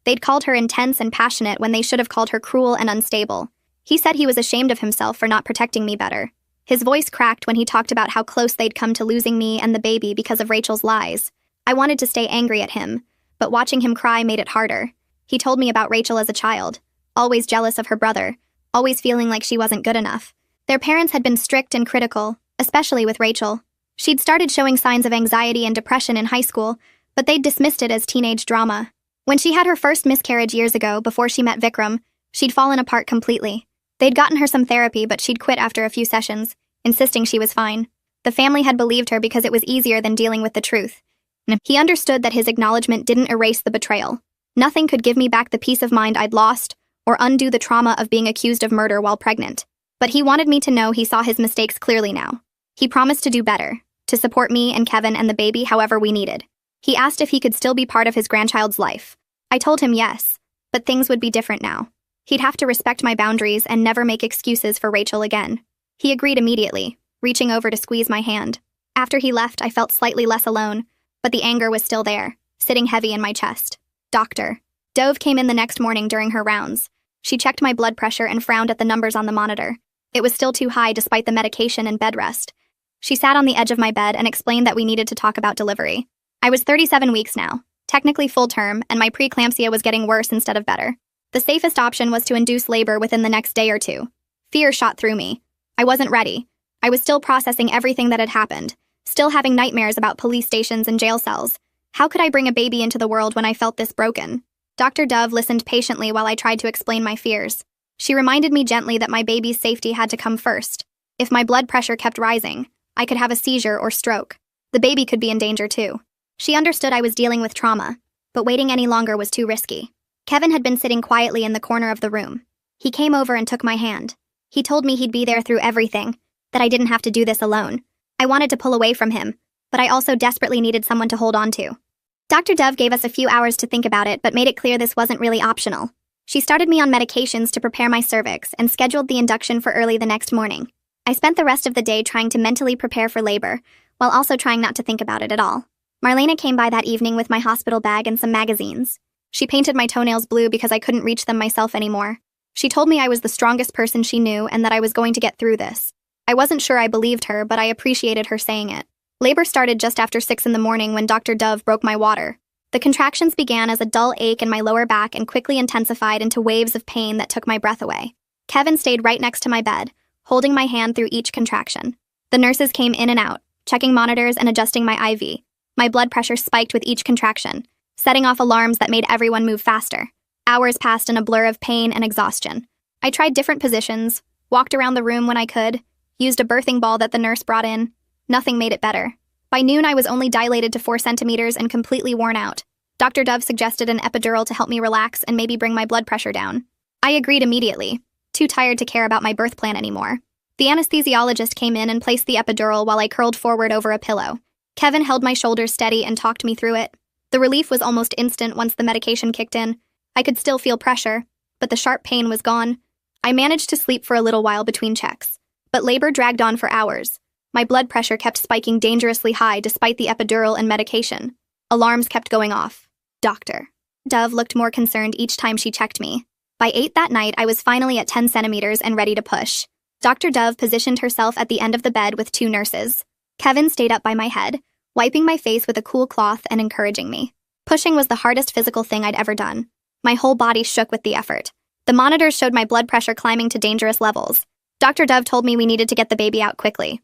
They'd called her intense and passionate when they should have called her cruel and unstable. He said he was ashamed of himself for not protecting me better. His voice cracked when he talked about how close they'd come to losing me and the baby because of Rachel's lies. I wanted to stay angry at him, but watching him cry made it harder. He told me about Rachel as a child, always jealous of her brother, always feeling like she wasn't good enough. Their parents had been strict and critical, especially with Rachel. She'd started showing signs of anxiety and depression in high school, but they'd dismissed it as teenage drama. When she had her first miscarriage years ago, before she met Vikram, she'd fallen apart completely. They'd gotten her some therapy, but she'd quit after a few sessions, insisting she was fine. The family had believed her because it was easier than dealing with the truth. He understood that his acknowledgement didn't erase the betrayal. Nothing could give me back the peace of mind I'd lost or undo the trauma of being accused of murder while pregnant. But he wanted me to know he saw his mistakes clearly now. He promised to do better, to support me and Kevin and the baby however we needed. He asked if he could still be part of his grandchild's life. I told him yes, but things would be different now. He'd have to respect my boundaries and never make excuses for Rachel again. He agreed immediately, reaching over to squeeze my hand. After he left, I felt slightly less alone, but the anger was still there, sitting heavy in my chest. Doctor. Dove came in the next morning during her rounds. She checked my blood pressure and frowned at the numbers on the monitor. It was still too high despite the medication and bed rest. She sat on the edge of my bed and explained that we needed to talk about delivery. I was 37 weeks now, technically full term, and my preeclampsia was getting worse instead of better. The safest option was to induce labor within the next day or two. Fear shot through me. I wasn't ready. I was still processing everything that had happened, still having nightmares about police stations and jail cells. How could I bring a baby into the world when I felt this broken? Dr. Dove listened patiently while I tried to explain my fears. She reminded me gently that my baby's safety had to come first. If my blood pressure kept rising, I could have a seizure or stroke. The baby could be in danger too. She understood I was dealing with trauma, but waiting any longer was too risky. Kevin had been sitting quietly in the corner of the room. He came over and took my hand. He told me he'd be there through everything, that I didn't have to do this alone. I wanted to pull away from him, but I also desperately needed someone to hold on to. Dr. Dove gave us a few hours to think about it, but made it clear this wasn't really optional. She started me on medications to prepare my cervix and scheduled the induction for early the next morning. I spent the rest of the day trying to mentally prepare for labor, while also trying not to think about it at all. Marlena came by that evening with my hospital bag and some magazines. She painted my toenails blue because I couldn't reach them myself anymore. She told me I was the strongest person she knew and that I was going to get through this. I wasn't sure I believed her, but I appreciated her saying it. Labor started just after 6 in the morning when Dr. Dove broke my water. The contractions began as a dull ache in my lower back and quickly intensified into waves of pain that took my breath away. Kevin stayed right next to my bed, holding my hand through each contraction. The nurses came in and out, checking monitors and adjusting my IV. My blood pressure spiked with each contraction, setting off alarms that made everyone move faster. Hours passed in a blur of pain and exhaustion. I tried different positions, walked around the room when I could, used a birthing ball that the nurse brought in. Nothing made it better. By noon, I was only dilated to 4 centimeters and completely worn out. Dr. Dove suggested an epidural to help me relax and maybe bring my blood pressure down. I agreed immediately, too tired to care about my birth plan anymore. The anesthesiologist came in and placed the epidural while I curled forward over a pillow. Kevin held my shoulders steady and talked me through it. The relief was almost instant once the medication kicked in. I could still feel pressure, but the sharp pain was gone. I managed to sleep for a little while between checks, but labor dragged on for hours. My blood pressure kept spiking dangerously high despite the epidural and medication. Alarms kept going off. Dr. Dove looked more concerned each time she checked me. By 8 that night, I was finally at 10 centimeters and ready to push. Dr. Dove positioned herself at the end of the bed with 2 nurses. Kevin stayed up by my head, wiping my face with a cool cloth and encouraging me. Pushing was the hardest physical thing I'd ever done. My whole body shook with the effort. The monitors showed my blood pressure climbing to dangerous levels. Dr. Dove told me we needed to get the baby out quickly.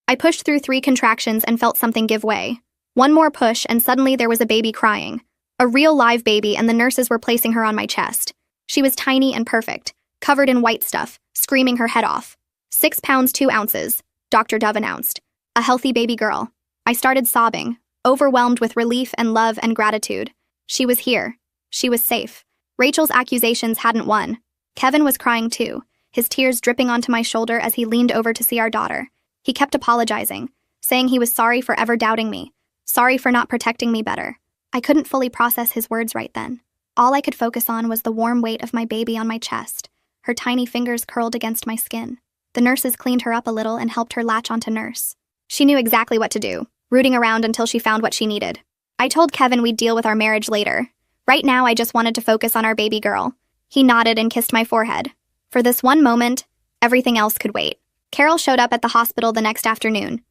I pushed through 3 contractions and felt something give way. One more push and suddenly there was a baby crying. A real live baby, and the nurses were placing her on my chest. She was tiny and perfect, covered in white stuff, screaming her head off. 6 pounds 2 ounces, Dr. Dove announced. A healthy baby girl. I started sobbing, overwhelmed with relief and love and gratitude. She was here. She was safe. Rachel's accusations hadn't won. Kevin was crying too, his tears dripping onto my shoulder as he leaned over to see our daughter. He kept apologizing, saying he was sorry for ever doubting me, sorry for not protecting me better. I couldn't fully process his words right then. All I could focus on was the warm weight of my baby on my chest, her tiny fingers curled against my skin. The nurses cleaned her up a little and helped her latch onto nurse. She knew exactly what to do, rooting around until she found what she needed. I told Kevin we'd deal with our marriage later. Right now, I just wanted to focus on our baby girl. He nodded and kissed my forehead. For this one moment, everything else could wait. Carol showed up at the hospital the next afternoon.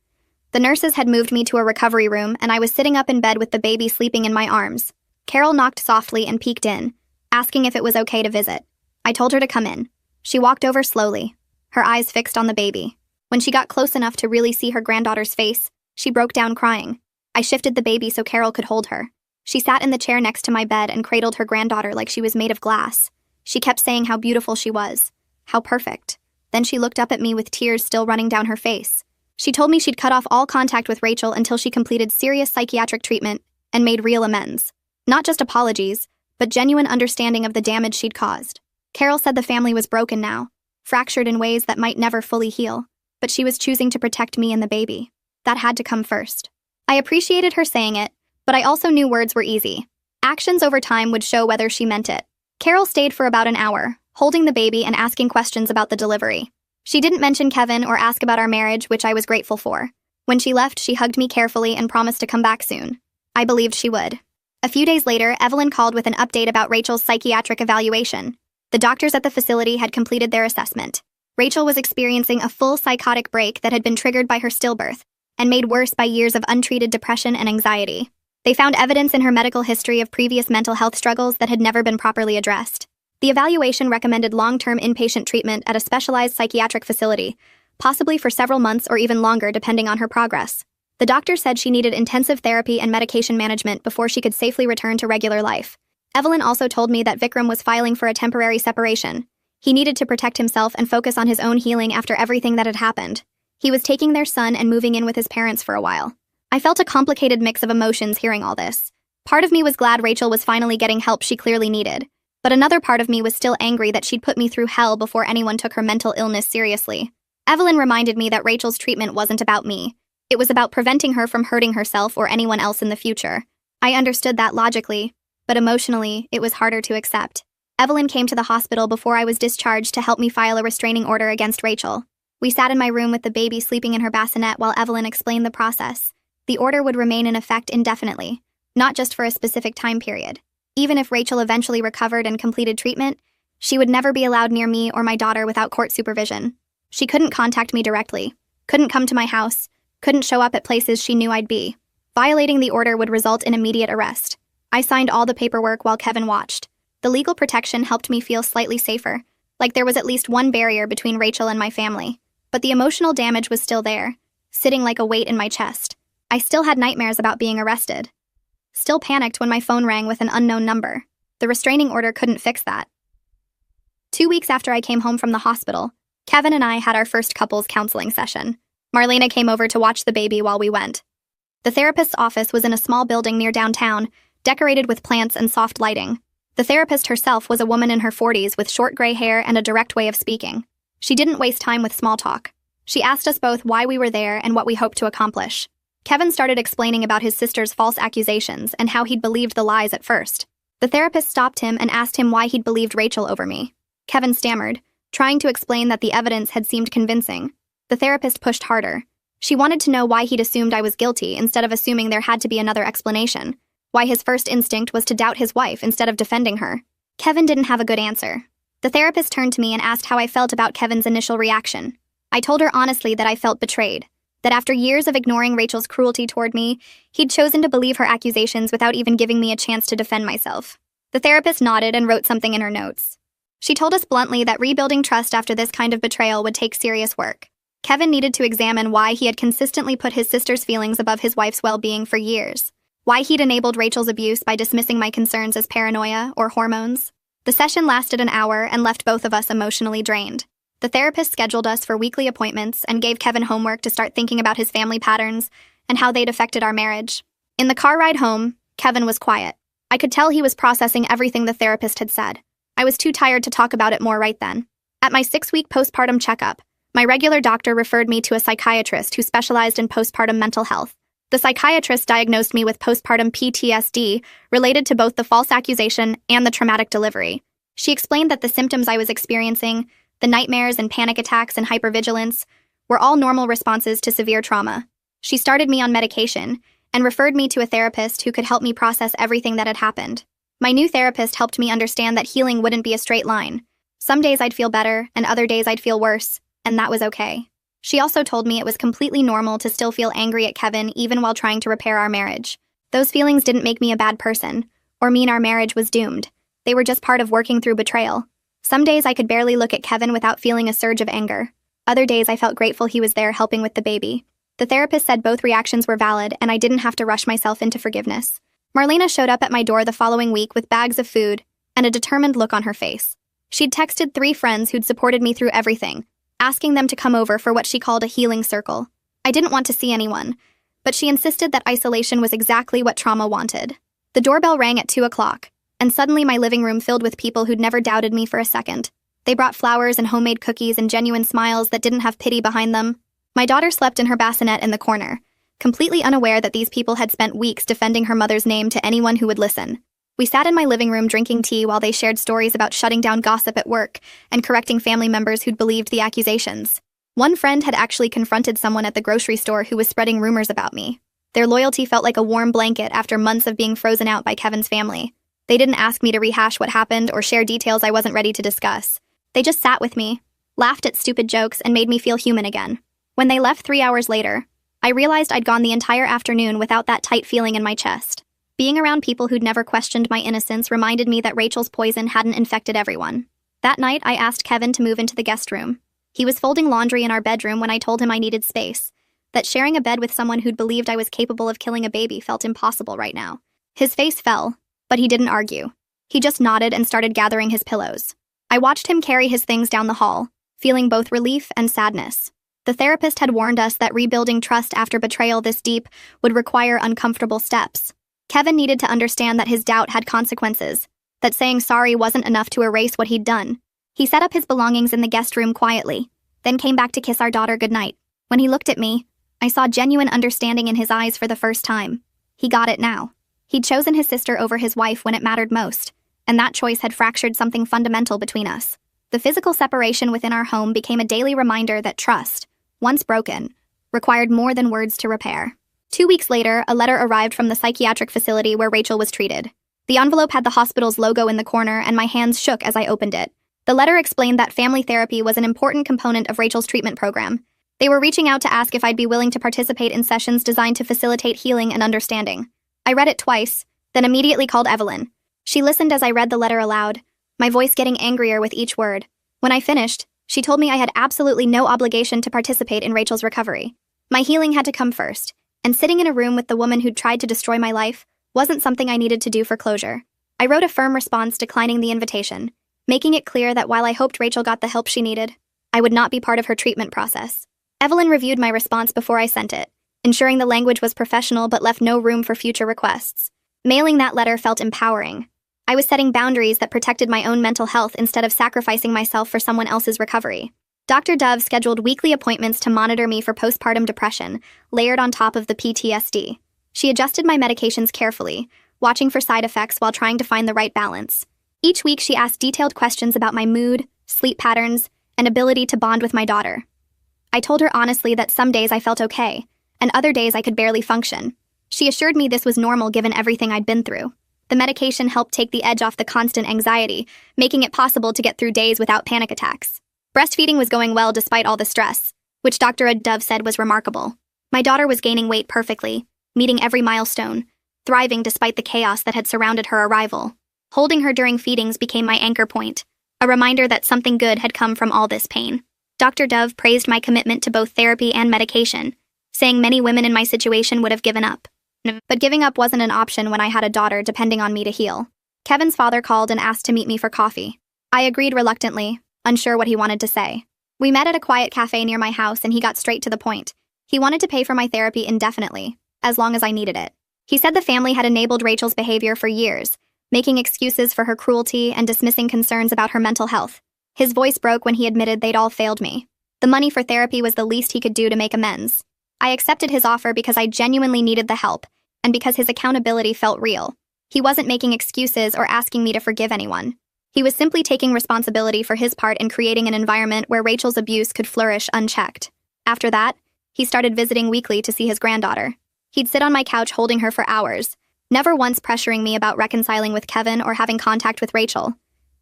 The nurses had moved me to a recovery room, and I was sitting up in bed with the baby sleeping in my arms. Carol knocked softly and peeked in, asking if it was okay to visit. I told her to come in. She walked over slowly, her eyes fixed on the baby. When she got close enough to really see her granddaughter's face, she broke down crying. I shifted the baby so Carol could hold her. She sat in the chair next to my bed and cradled her granddaughter like she was made of glass. She kept saying how beautiful she was, how perfect. Then she looked up at me with tears still running down her face. She told me she'd cut off all contact with Rachel until she completed serious psychiatric treatment and made real amends. Not just apologies, but genuine understanding of the damage she'd caused. Carol said the family was broken now, fractured in ways that might never fully heal, but she was choosing to protect me and the baby. That had to come first. I appreciated her saying it, but I also knew words were easy. Actions over time would show whether she meant it. Carol stayed for about an hour, holding the baby and asking questions about the delivery. She didn't mention Kevin or ask about our marriage, which I was grateful for. When she left, she hugged me carefully and promised to come back soon. I believed she would. A few days later, Evelyn called with an update about Rachel's psychiatric evaluation. The doctors at the facility had completed their assessment. Rachel was experiencing a full psychotic break that had been triggered by her stillbirth and made worse by years of untreated depression and anxiety. They found evidence in her medical history of previous mental health struggles that had never been properly addressed. The evaluation recommended long-term inpatient treatment at a specialized psychiatric facility, possibly for several months or even longer depending on her progress. The doctor said she needed intensive therapy and medication management before she could safely return to regular life. Evelyn also told me that Vikram was filing for a temporary separation. He needed to protect himself and focus on his own healing after everything that had happened. He was taking their son and moving in with his parents for a while. I felt a complicated mix of emotions hearing all this. Part of me was glad Rachel was finally getting help she clearly needed, but another part of me was still angry that she'd put me through hell before anyone took her mental illness seriously. Evelyn reminded me that Rachel's treatment wasn't about me. It was about preventing her from hurting herself or anyone else in the future. I understood that logically, but emotionally, it was harder to accept. Evelyn came to the hospital before I was discharged to help me file a restraining order against Rachel. We sat in my room with the baby sleeping in her bassinet while Evelyn explained the process. The order would remain in effect indefinitely, not just for a specific time period. Even if Rachel eventually recovered and completed treatment, she would never be allowed near me or my daughter without court supervision. She couldn't contact me directly, couldn't come to my house, couldn't show up at places she knew I'd be. Violating the order would result in immediate arrest. I signed all the paperwork while Kevin watched. The legal protection helped me feel slightly safer, like there was at least one barrier between Rachel and my family. But the emotional damage was still there, sitting like a weight in my chest. I still had nightmares about being arrested. Still panicked when my phone rang with an unknown number. The restraining order couldn't fix that. 2 weeks after I came home from the hospital, Kevin and I had our first couples counseling session. Marlena came over to watch the baby while we went. The therapist's office was in a small building near downtown, decorated with plants and soft lighting. The therapist herself was a woman in her 40s with short gray hair and a direct way of speaking. She didn't waste time with small talk. She asked us both why we were there and what we hoped to accomplish. Kevin started explaining about his sister's false accusations and how he'd believed the lies at first. The therapist stopped him and asked him why he'd believed Rachel over me. Kevin stammered, trying to explain that the evidence had seemed convincing. The therapist pushed harder. She wanted to know why he'd assumed I was guilty instead of assuming there had to be another explanation. Why his first instinct was to doubt his wife instead of defending her. Kevin didn't have a good answer. The therapist turned to me and asked how I felt about Kevin's initial reaction. I told her honestly that I felt betrayed. That after years of ignoring Rachel's cruelty toward me, he'd chosen to believe her accusations without even giving me a chance to defend myself. The therapist nodded and wrote something in her notes. She told us bluntly that rebuilding trust after this kind of betrayal would take serious work. Kevin needed to examine why he had consistently put his sister's feelings above his wife's well-being for years. Why he'd enabled Rachel's abuse by dismissing my concerns as paranoia or hormones. The session lasted an hour and left both of us emotionally drained. The therapist scheduled us for weekly appointments and gave Kevin homework to start thinking about his family patterns and how they'd affected our marriage. In the car ride home, Kevin was quiet. I could tell he was processing everything the therapist had said. I was too tired to talk about it more right then. At my 6-week postpartum checkup, my regular doctor referred me to a psychiatrist who specialized in postpartum mental health. The psychiatrist diagnosed me with postpartum PTSD related to both the false accusation and the traumatic delivery. She explained that the symptoms I was experiencing, the nightmares and panic attacks and hypervigilance, were all normal responses to severe trauma. She started me on medication and referred me to a therapist who could help me process everything that had happened. My new therapist helped me understand that healing wouldn't be a straight line. Some days I'd feel better, and other days I'd feel worse, and that was okay. She also told me it was completely normal to still feel angry at Kevin even while trying to repair our marriage. Those feelings didn't make me a bad person, or mean our marriage was doomed. They were just part of working through betrayal. Some days I could barely look at Kevin without feeling a surge of anger. Other days I felt grateful he was there helping with the baby. The therapist said both reactions were valid and I didn't have to rush myself into forgiveness. Marlena showed up at my door the following week with bags of food and a determined look on her face. She'd texted 3 friends who'd supported me through everything, asking them to come over for what she called a healing circle. I didn't want to see anyone, but she insisted that isolation was exactly what trauma wanted. The doorbell rang at 2 o'clock, and suddenly my living room filled with people who'd never doubted me for a second. They brought flowers and homemade cookies and genuine smiles that didn't have pity behind them. My daughter slept in her bassinet in the corner, completely unaware that these people had spent weeks defending her mother's name to anyone who would listen. We sat in my living room drinking tea while they shared stories about shutting down gossip at work and correcting family members who'd believed the accusations. One friend had actually confronted someone at the grocery store who was spreading rumors about me. Their loyalty felt like a warm blanket after months of being frozen out by Kevin's family. They didn't ask me to rehash what happened or share details I wasn't ready to discuss. They just sat with me, laughed at stupid jokes, and made me feel human again. When they left 3 hours later, I realized I'd gone the entire afternoon without that tight feeling in my chest. Being around people who'd never questioned my innocence reminded me that Rachel's poison hadn't infected everyone. That night, I asked Kevin to move into the guest room. He was folding laundry in our bedroom when I told him I needed space, that sharing a bed with someone who'd believed I was capable of killing a baby felt impossible right now. His face fell, but he didn't argue. He just nodded and started gathering his pillows. I watched him carry his things down the hall, feeling both relief and sadness. The therapist had warned us that rebuilding trust after betrayal this deep would require uncomfortable steps. Kevin needed to understand that his doubt had consequences, that saying sorry wasn't enough to erase what he'd done. He set up his belongings in the guest room quietly, then came back to kiss our daughter goodnight. When he looked at me, I saw genuine understanding in his eyes for the first time. He got it now. He'd chosen his sister over his wife when it mattered most, and that choice had fractured something fundamental between us. The physical separation within our home became a daily reminder that trust, once broken, required more than words to repair. 2 weeks later, a letter arrived from the psychiatric facility where Rachel was treated. The envelope had the hospital's logo in the corner, and my hands shook as I opened it. The letter explained that family therapy was an important component of Rachel's treatment program. They were reaching out to ask if I'd be willing to participate in sessions designed to facilitate healing and understanding. I read it twice, then immediately called Evelyn. She listened as I read the letter aloud, my voice getting angrier with each word. When I finished, she told me I had absolutely no obligation to participate in Rachel's recovery. My healing had to come first, and sitting in a room with the woman who'd tried to destroy my life wasn't something I needed to do for closure. I wrote a firm response declining the invitation, making it clear that while I hoped Rachel got the help she needed, I would not be part of her treatment process. Evelyn reviewed my response before I sent it, ensuring the language was professional but left no room for future requests. Mailing that letter felt empowering. I was setting boundaries that protected my own mental health instead of sacrificing myself for someone else's recovery. Dr. Dove scheduled weekly appointments to monitor me for postpartum depression, layered on top of the PTSD. She adjusted my medications carefully, watching for side effects while trying to find the right balance. Each week she asked detailed questions about my mood, sleep patterns, and ability to bond with my daughter. I told her honestly that some days I felt okay, and other days I could barely function. She assured me this was normal given everything I'd been through. The medication helped take the edge off the constant anxiety, making it possible to get through days without panic attacks. Breastfeeding was going well despite all the stress, which Dr. Dove said was remarkable. My daughter was gaining weight perfectly, meeting every milestone, thriving despite the chaos that had surrounded her arrival. Holding her during feedings became my anchor point, a reminder that something good had come from all this pain. Dr. Dove praised my commitment to both therapy and medication, saying many women in my situation would have given up. But giving up wasn't an option when I had a daughter depending on me to heal. Kevin's father called and asked to meet me for coffee. I agreed reluctantly, unsure what he wanted to say. We met at a quiet cafe near my house and he got straight to the point. He wanted to pay for my therapy indefinitely, as long as I needed it. He said the family had enabled Rachel's behavior for years, making excuses for her cruelty and dismissing concerns about her mental health. His voice broke when he admitted they'd all failed me. The money for therapy was the least he could do to make amends. I accepted his offer because I genuinely needed the help, and because his accountability felt real. He wasn't making excuses or asking me to forgive anyone. He was simply taking responsibility for his part in creating an environment where Rachel's abuse could flourish unchecked. After that, he started visiting weekly to see his granddaughter. He'd sit on my couch holding her for hours, never once pressuring me about reconciling with Kevin or having contact with Rachel.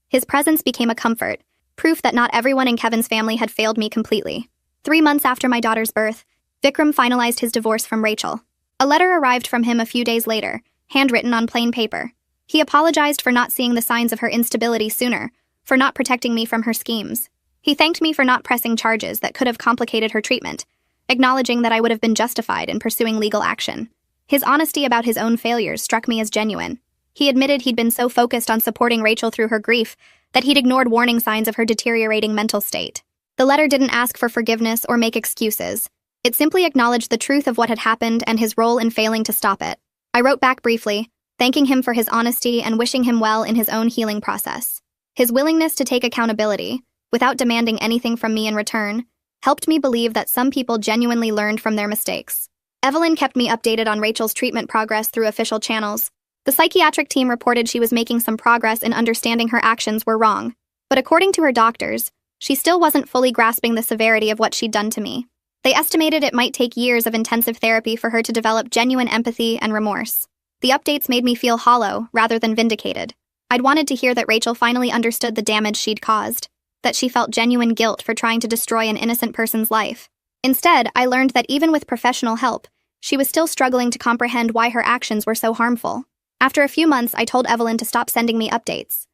His presence became a comfort, proof that not everyone in Kevin's family had failed me completely. 3 months after my daughter's birth, Vikram finalized his divorce from Rachel. A letter arrived from him a few days later, handwritten on plain paper. He apologized for not seeing the signs of her instability sooner, for not protecting me from her schemes. He thanked me for not pressing charges that could have complicated her treatment, acknowledging that I would have been justified in pursuing legal action. His honesty about his own failures struck me as genuine. He admitted he'd been so focused on supporting Rachel through her grief that he'd ignored warning signs of her deteriorating mental state. The letter didn't ask for forgiveness or make excuses. It simply acknowledged the truth of what had happened and his role in failing to stop it. I wrote back briefly, thanking him for his honesty and wishing him well in his own healing process. His willingness to take accountability, without demanding anything from me in return, helped me believe that some people genuinely learned from their mistakes. Evelyn kept me updated on Rachel's treatment progress through official channels. The psychiatric team reported she was making some progress in understanding her actions were wrong. But according to her doctors, she still wasn't fully grasping the severity of what she'd done to me. They estimated it might take years of intensive therapy for her to develop genuine empathy and remorse. The updates made me feel hollow rather than vindicated. I'd wanted to hear that Rachel finally understood the damage she'd caused, that she felt genuine guilt for trying to destroy an innocent person's life. Instead, I learned that even with professional help, she was still struggling to comprehend why her actions were so harmful. After a few months, I told Evelyn to stop sending me updates.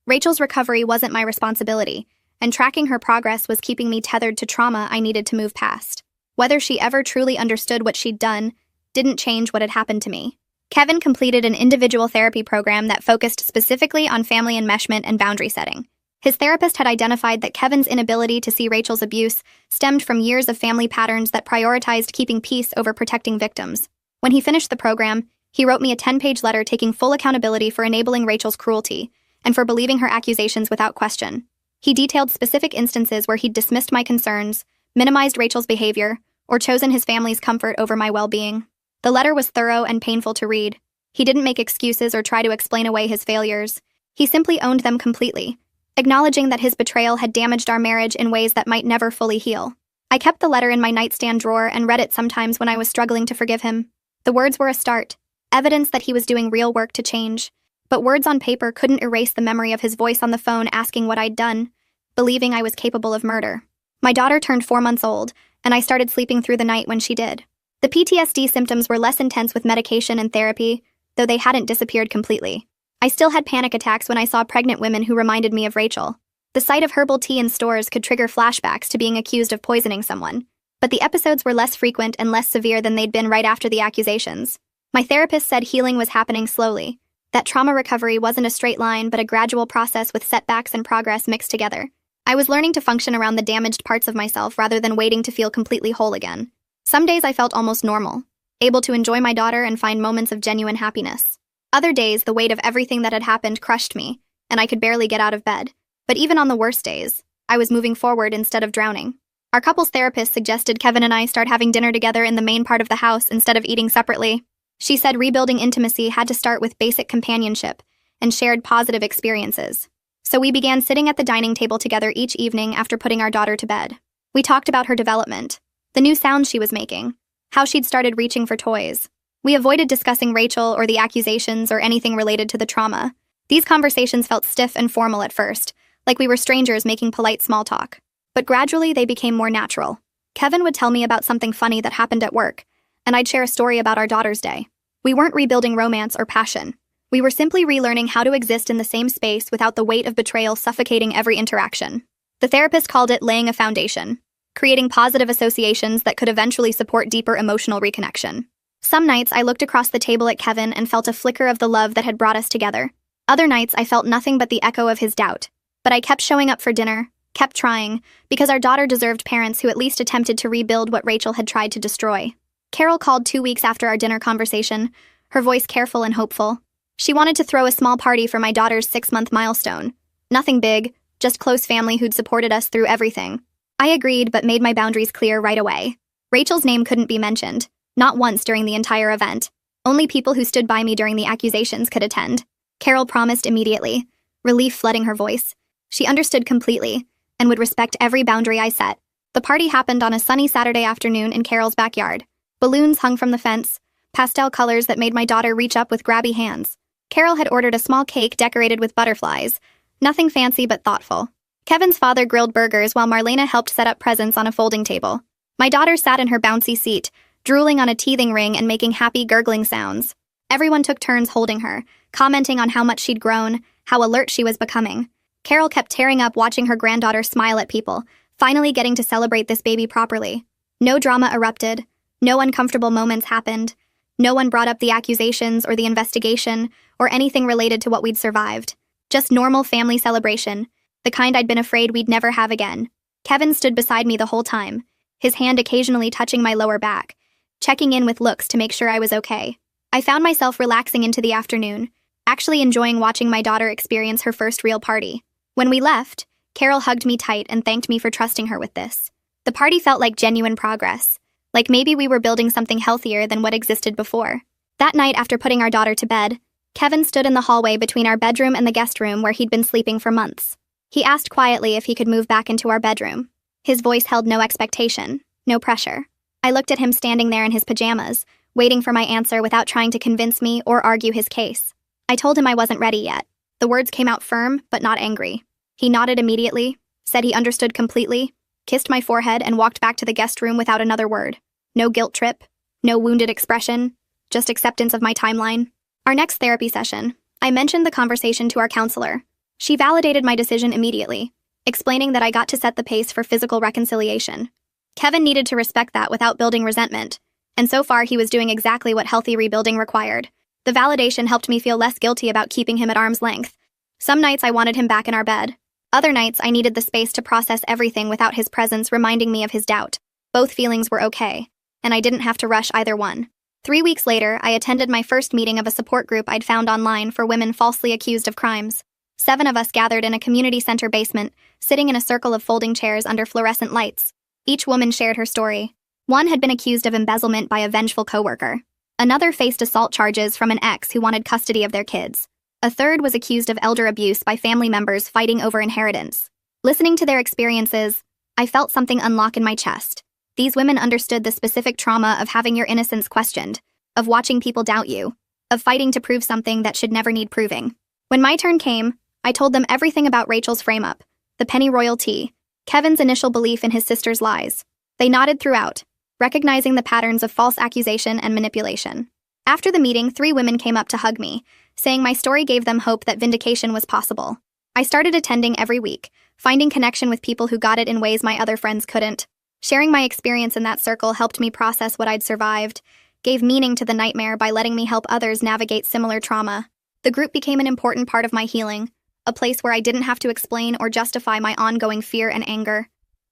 Rachel's recovery wasn't my responsibility, and tracking her progress was keeping me tethered to trauma I needed to move past. Whether she ever truly understood what she'd done didn't change what had happened to me. Kevin completed an individual therapy program that focused specifically on family enmeshment and boundary setting. His therapist had identified that Kevin's inability to see Rachel's abuse stemmed from years of family patterns that prioritized keeping peace over protecting victims. When he finished the program, he wrote me a 10-page letter taking full accountability for enabling Rachel's cruelty and for believing her accusations without question. He detailed specific instances where he'd dismissed my concerns, minimized Rachel's behavior, or chosen his family's comfort over my well-being. The letter was thorough and painful to read. He didn't make excuses or try to explain away his failures. He simply owned them completely, acknowledging that his betrayal had damaged our marriage in ways that might never fully heal. I kept the letter in my nightstand drawer and read it sometimes when I was struggling to forgive him. The words were a start, evidence that he was doing real work to change. But words on paper couldn't erase the memory of his voice on the phone asking what I'd done, believing I was capable of murder. My daughter turned 4 months old, and I started sleeping through the night when she did. The PTSD symptoms were less intense with medication and therapy, though they hadn't disappeared completely. I still had panic attacks when I saw pregnant women who reminded me of Rachel. The sight of herbal tea in stores could trigger flashbacks to being accused of poisoning someone. But the episodes were less frequent and less severe than they'd been right after the accusations. My therapist said healing was happening slowly, that trauma recovery wasn't a straight line but a gradual process with setbacks and progress mixed together. I was learning to function around the damaged parts of myself rather than waiting to feel completely whole again. Some days I felt almost normal, able to enjoy my daughter and find moments of genuine happiness. Other days, the weight of everything that had happened crushed me, and I could barely get out of bed. But even on the worst days, I was moving forward instead of drowning. Our couples therapist suggested Kevin and I start having dinner together in the main part of the house instead of eating separately. She said rebuilding intimacy had to start with basic companionship and shared positive experiences. So we began sitting at the dining table together each evening after putting our daughter to bed. We talked about her development, the new sounds she was making, how she'd started reaching for toys. We avoided discussing Rachel or the accusations or anything related to the trauma. These conversations felt stiff and formal at first, like we were strangers making polite small talk. But gradually they became more natural. Kevin would tell me about something funny that happened at work, and I'd share a story about our daughter's day. We weren't rebuilding romance or passion. We were simply relearning how to exist in the same space without the weight of betrayal suffocating every interaction. The therapist called it laying a foundation, creating positive associations that could eventually support deeper emotional reconnection. Some nights I looked across the table at Kevin and felt a flicker of the love that had brought us together. Other nights I felt nothing but the echo of his doubt. But I kept showing up for dinner, kept trying, because our daughter deserved parents who at least attempted to rebuild what Rachel had tried to destroy. Carol called 2 weeks after our dinner conversation, her voice careful and hopeful. She wanted to throw a small party for my daughter's 6-month milestone. Nothing big, just close family who'd supported us through everything. I agreed but made my boundaries clear right away. Rachel's name couldn't be mentioned, not once during the entire event. Only people who stood by me during the accusations could attend. Carol promised immediately, relief flooding her voice. She understood completely, and would respect every boundary I set. The party happened on a sunny Saturday afternoon in Carol's backyard. Balloons hung from the fence, pastel colors that made my daughter reach up with grabby hands. Carol had ordered a small cake decorated with butterflies. Nothing fancy but thoughtful. Kevin's father grilled burgers while Marlena helped set up presents on a folding table. My daughter sat in her bouncy seat, drooling on a teething ring and making happy gurgling sounds. Everyone took turns holding her, commenting on how much she'd grown, how alert she was becoming. Carol kept tearing up watching her granddaughter smile at people, finally getting to celebrate this baby properly. No drama erupted. No uncomfortable moments happened. No one brought up the accusations or the investigation or anything related to what we'd survived. Just normal family celebration, the kind I'd been afraid we'd never have again. Kevin stood beside me the whole time, his hand occasionally touching my lower back, checking in with looks to make sure I was okay. I found myself relaxing into the afternoon, actually enjoying watching my daughter experience her first real party. When we left, Carol hugged me tight and thanked me for trusting her with this. The party felt like genuine progress, like maybe we were building something healthier than what existed before. That night after putting our daughter to bed, Kevin stood in the hallway between our bedroom and the guest room where he'd been sleeping for months. He asked quietly if he could move back into our bedroom. His voice held no expectation, no pressure. I looked at him standing there in his pajamas, waiting for my answer without trying to convince me or argue his case. I told him I wasn't ready yet. The words came out firm, but not angry. He nodded immediately, said he understood completely, kissed my forehead, and walked back to the guest room without another word. No guilt trip, no wounded expression, just acceptance of my timeline. Our next therapy session, I mentioned the conversation to our counselor. She validated my decision immediately, explaining that I got to set the pace for physical reconciliation. Kevin needed to respect that without building resentment, and so far he was doing exactly what healthy rebuilding required. The validation helped me feel less guilty about keeping him at arm's length. Some nights I wanted him back in our bed. Other nights I needed the space to process everything without his presence reminding me of his doubt. Both feelings were okay, and I didn't have to rush either one. 3 weeks later, I attended my first meeting of a support group I'd found online for women falsely accused of crimes. 7 of us gathered in a community center basement, sitting in a circle of folding chairs under fluorescent lights. Each woman shared her story. One had been accused of embezzlement by a vengeful coworker. Another faced assault charges from an ex who wanted custody of their kids. A third was accused of elder abuse by family members fighting over inheritance. Listening to their experiences, I felt something unlock in my chest. These women understood the specific trauma of having your innocence questioned, of watching people doubt you, of fighting to prove something that should never need proving. When my turn came, I told them everything about Rachel's frame-up, the pennyroyal tea, Kevin's initial belief in his sister's lies. They nodded throughout, recognizing the patterns of false accusation and manipulation. After the meeting, 3 women came up to hug me, saying my story gave them hope that vindication was possible. I started attending every week, finding connection with people who got it in ways my other friends couldn't. Sharing my experience in that circle helped me process what I'd survived, gave meaning to the nightmare by letting me help others navigate similar trauma. The group became an important part of my healing, a place where I didn't have to explain or justify my ongoing fear and anger.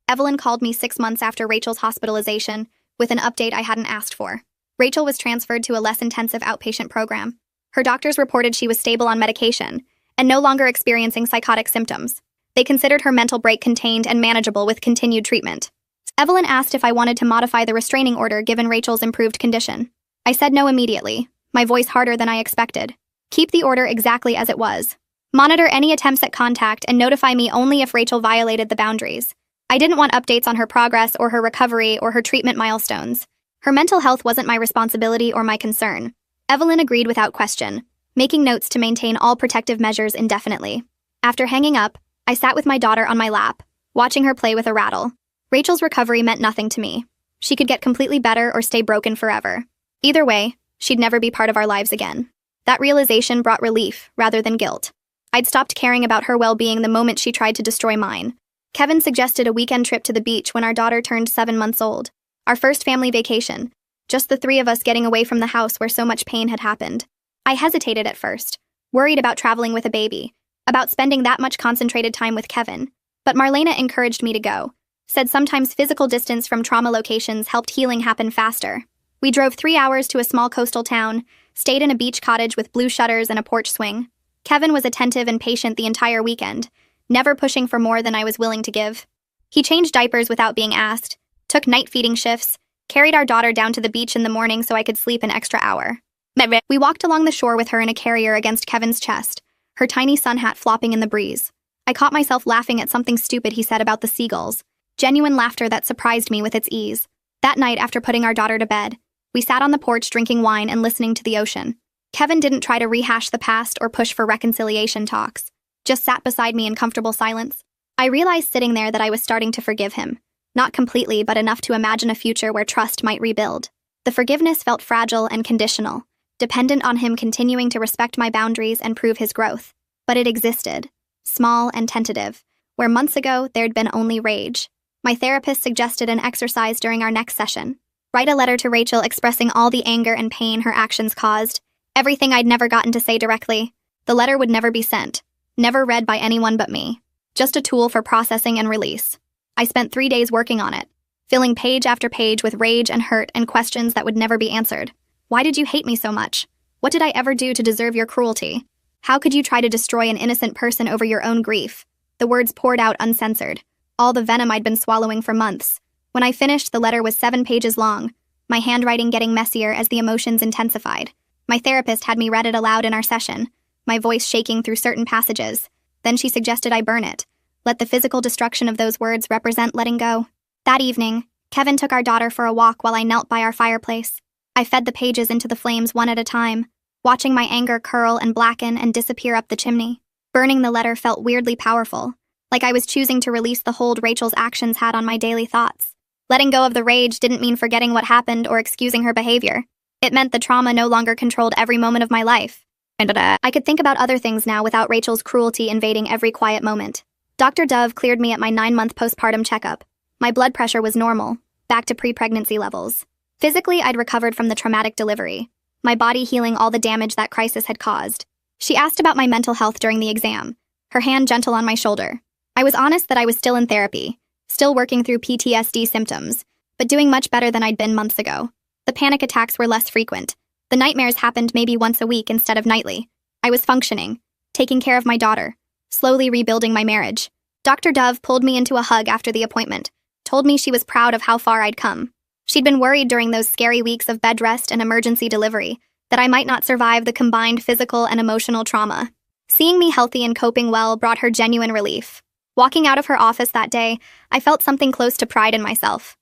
Evelyn called me 6 months after Rachel's hospitalization, with an update I hadn't asked for. Rachel was transferred to a less intensive outpatient program. Her doctors reported she was stable on medication, and no longer experiencing psychotic symptoms. They considered her mental break contained and manageable with continued treatment. Evelyn asked if I wanted to modify the restraining order given Rachel's improved condition. I said no immediately, my voice harder than I expected. Keep the order exactly as it was. Monitor any attempts at contact and notify me only if Rachel violated the boundaries. I didn't want updates on her progress or her recovery or her treatment milestones. Her mental health wasn't my responsibility or my concern. Evelyn agreed without question, making notes to maintain all protective measures indefinitely. After hanging up, I sat with my daughter on my lap, watching her play with a rattle. Rachel's recovery meant nothing to me. She could get completely better or stay broken forever. Either way, she'd never be part of our lives again. That realization brought relief rather than guilt. I'd stopped caring about her well-being the moment she tried to destroy mine. Kevin suggested a weekend trip to the beach when our daughter turned 7 months old. Our first family vacation. Just the 3 of us getting away from the house where so much pain had happened. I hesitated at first, worried about traveling with a baby, about spending that much concentrated time with Kevin. But Marlena encouraged me to go, said sometimes physical distance from trauma locations helped healing happen faster. We drove 3 hours to a small coastal town, stayed in a beach cottage with blue shutters and a porch swing. Kevin was attentive and patient the entire weekend, never pushing for more than I was willing to give. He changed diapers without being asked, took night feeding shifts, carried our daughter down to the beach in the morning so I could sleep an extra hour. We walked along the shore with her in a carrier against Kevin's chest, her tiny sun hat flopping in the breeze. I caught myself laughing at something stupid he said about the seagulls, genuine laughter that surprised me with its ease. That night, after putting our daughter to bed, we sat on the porch drinking wine and listening to the ocean. Kevin didn't try to rehash the past or push for reconciliation talks, just sat beside me in comfortable silence. I realized sitting there that I was starting to forgive him. Not completely, but enough to imagine a future where trust might rebuild. The forgiveness felt fragile and conditional, dependent on him continuing to respect my boundaries and prove his growth. But it existed, small and tentative, where months ago there'd been only rage. My therapist suggested an exercise during our next session. Write a letter to Rachel expressing all the anger and pain her actions caused, everything I'd never gotten to say directly. The letter would never be sent, never read by anyone but me. Just a tool for processing and release. I spent 3 days working on it, filling page after page with rage and hurt and questions that would never be answered. Why did you hate me so much? What did I ever do to deserve your cruelty? How could you try to destroy an innocent person over your own grief? The words poured out uncensored, all the venom I'd been swallowing for months. When I finished, the letter was 7 pages long, my handwriting getting messier as the emotions intensified. My therapist had me read it aloud in our session, my voice shaking through certain passages. Then she suggested I burn it. Let the physical destruction of those words represent letting go. That evening, Kevin took our daughter for a walk while I knelt by our fireplace. I fed the pages into the flames one at a time, watching my anger curl and blacken and disappear up the chimney. Burning the letter felt weirdly powerful, like I was choosing to release the hold Rachel's actions had on my daily thoughts. Letting go of the rage didn't mean forgetting what happened or excusing her behavior. It meant the trauma no longer controlled every moment of my life. I could think about other things now without Rachel's cruelty invading every quiet moment. Dr. Dove cleared me at my 9-month postpartum checkup. My blood pressure was normal, back to pre-pregnancy levels. Physically, I'd recovered from the traumatic delivery. my body healing all the damage that crisis had caused. She asked about my mental health during the exam, her hand gentle on my shoulder. I was honest that I was still in therapy, still working through PTSD symptoms, but doing much better than I'd been months ago. The panic attacks were less frequent. The nightmares happened maybe once a week instead of nightly. I was functioning, taking care of my daughter, slowly rebuilding my marriage. Dr. Dove pulled me into a hug after the appointment, told me she was proud of how far I'd come. She'd been worried during those scary weeks of bed rest and emergency delivery that I might not survive the combined physical and emotional trauma. Seeing me healthy and coping well brought her genuine relief. Walking out of her office that day, I felt something close to pride in myself.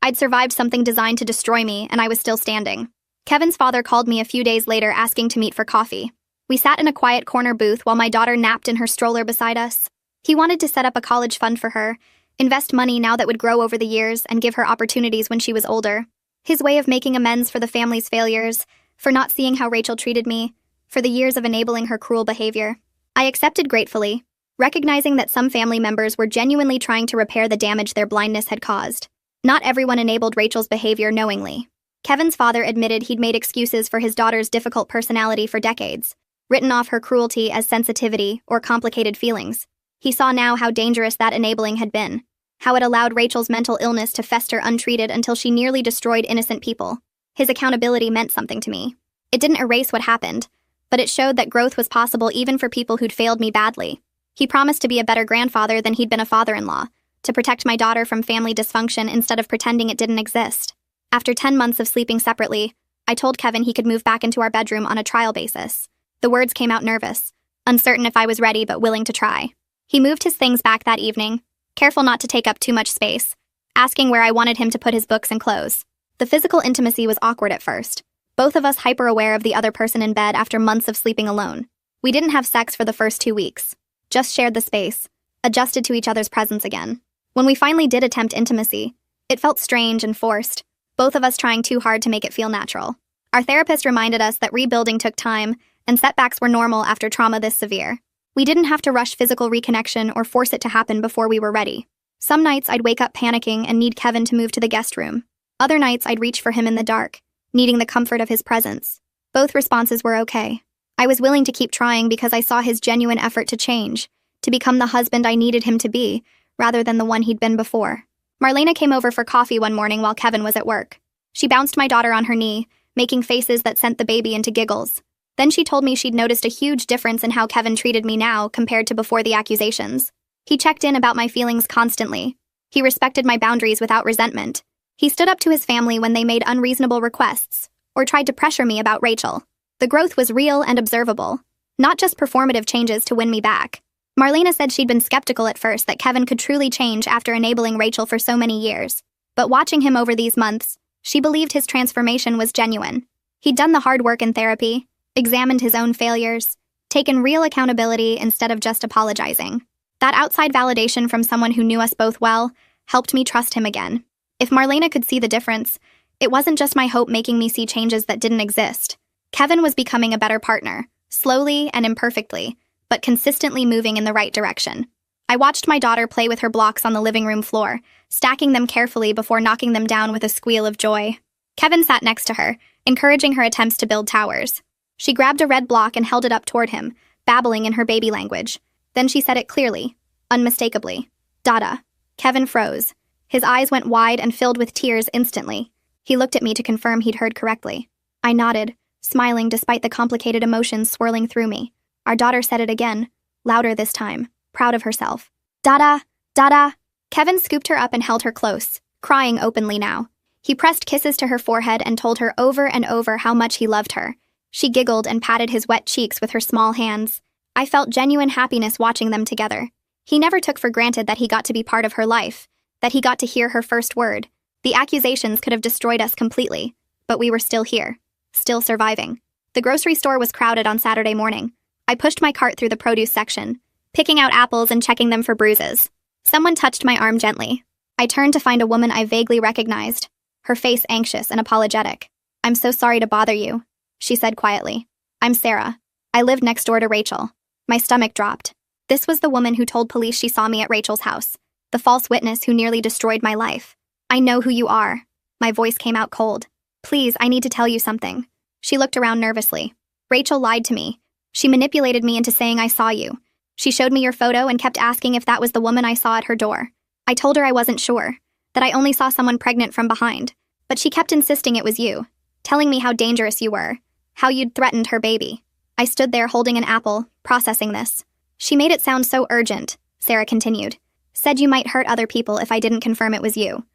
I'd survived something designed to destroy me, and I was still standing. Kevin's father called me a few days later asking to meet for coffee. We sat in a quiet corner booth while my daughter napped in her stroller beside us. He wanted to set up a college fund for her, invest money now that would grow over the years, and give her opportunities when she was older. His way of making amends for the family's failures, for not seeing how Rachel treated me, for the years of enabling her cruel behavior. I accepted gratefully, recognizing that some family members were genuinely trying to repair the damage their blindness had caused. Not everyone enabled Rachel's behavior knowingly. Kevin's father admitted he'd made excuses for his daughter's difficult personality for decades, written off her cruelty as sensitivity or complicated feelings. He saw now how dangerous that enabling had been, how it allowed Rachel's mental illness to fester untreated until she nearly destroyed innocent people. His accountability meant something to me. It didn't erase what happened, but it showed that growth was possible even for people who'd failed me badly. He promised to be a better grandfather than he'd been a father-in-law, to protect my daughter from family dysfunction instead of pretending it didn't exist. After 10 months of sleeping separately, I told Kevin he could move back into our bedroom on a trial basis. The words came out nervous, uncertain if I was ready but willing to try. He moved his things back that evening, careful not to take up too much space, asking where I wanted him to put his books and clothes. The physical intimacy was awkward at first, both of us hyper-aware of the other person in bed after months of sleeping alone. We didn't have sex for the first 2 weeks, just shared the space, adjusted to each other's presence again. When we finally did attempt intimacy, it felt strange and forced, both of us trying too hard to make it feel natural. Our therapist reminded us that rebuilding took time, and setbacks were normal after trauma this severe. We didn't have to rush physical reconnection or force it to happen before we were ready. Some nights I'd wake up panicking and need Kevin to move to the guest room. Other nights I'd reach for him in the dark, needing the comfort of his presence. Both responses were okay. I was willing to keep trying because I saw his genuine effort to change, to become the husband I needed him to be, rather than the one he'd been before. Marlena came over for coffee one morning while Kevin was at work. She bounced my daughter on her knee, making faces that sent the baby into giggles. Then she told me she'd noticed a huge difference in how Kevin treated me now compared to before the accusations. He checked in about my feelings constantly. He respected my boundaries without resentment. He stood up to his family when they made unreasonable requests, or tried to pressure me about Rachel. The growth was real and observable, not just performative changes to win me back. Marlena said she'd been skeptical at first that Kevin could truly change after enabling Rachel for so many years. But watching him over these months, she believed his transformation was genuine. He'd done the hard work in therapy, examined his own failures, taken real accountability instead of just apologizing. That outside validation from someone who knew us both well helped me trust him again. If Marlena could see the difference, it wasn't just my hope making me see changes that didn't exist. Kevin was becoming a better partner, slowly and imperfectly, but consistently moving in the right direction. I watched my daughter play with her blocks on the living room floor, stacking them carefully before knocking them down with a squeal of joy. Kevin sat next to her, encouraging her attempts to build towers. She grabbed a red block and held it up toward him, babbling in her baby language. Then she said it clearly, unmistakably. Dada. Kevin froze. His eyes went wide and filled with tears instantly. He looked at me to confirm he'd heard correctly. I nodded, smiling despite the complicated emotions swirling through me. Our daughter said it again, louder this time, proud of herself. Dada, Dada. Kevin scooped her up and held her close, crying openly now. He pressed kisses to her forehead and told her over and over how much he loved her. She giggled and patted his wet cheeks with her small hands. I felt genuine happiness watching them together. He never took for granted that he got to be part of her life, that he got to hear her first word. The accusations could have destroyed us completely, but we were still here, still surviving. The grocery store was crowded on Saturday morning. I pushed my cart through the produce section, picking out apples and checking them for bruises. Someone touched my arm gently. I turned to find a woman I vaguely recognized, her face anxious and apologetic. I'm so sorry to bother you, she said quietly. I'm Sarah. I lived next door to Rachel. My stomach dropped. This was the woman who told police she saw me at Rachel's house, the false witness who nearly destroyed my life. I know who you are. My voice came out cold. Please, I need to tell you something. She looked around nervously. Rachel lied to me. She manipulated me into saying I saw you. She showed me your photo and kept asking if that was the woman I saw at her door. I told her I wasn't sure, that I only saw someone pregnant from behind. But she kept insisting it was you, telling me how dangerous you were, how you'd threatened her baby. I stood there holding an apple, processing this. She made it sound so urgent, Sarah continued. Said you might hurt other people if I didn't confirm it was you.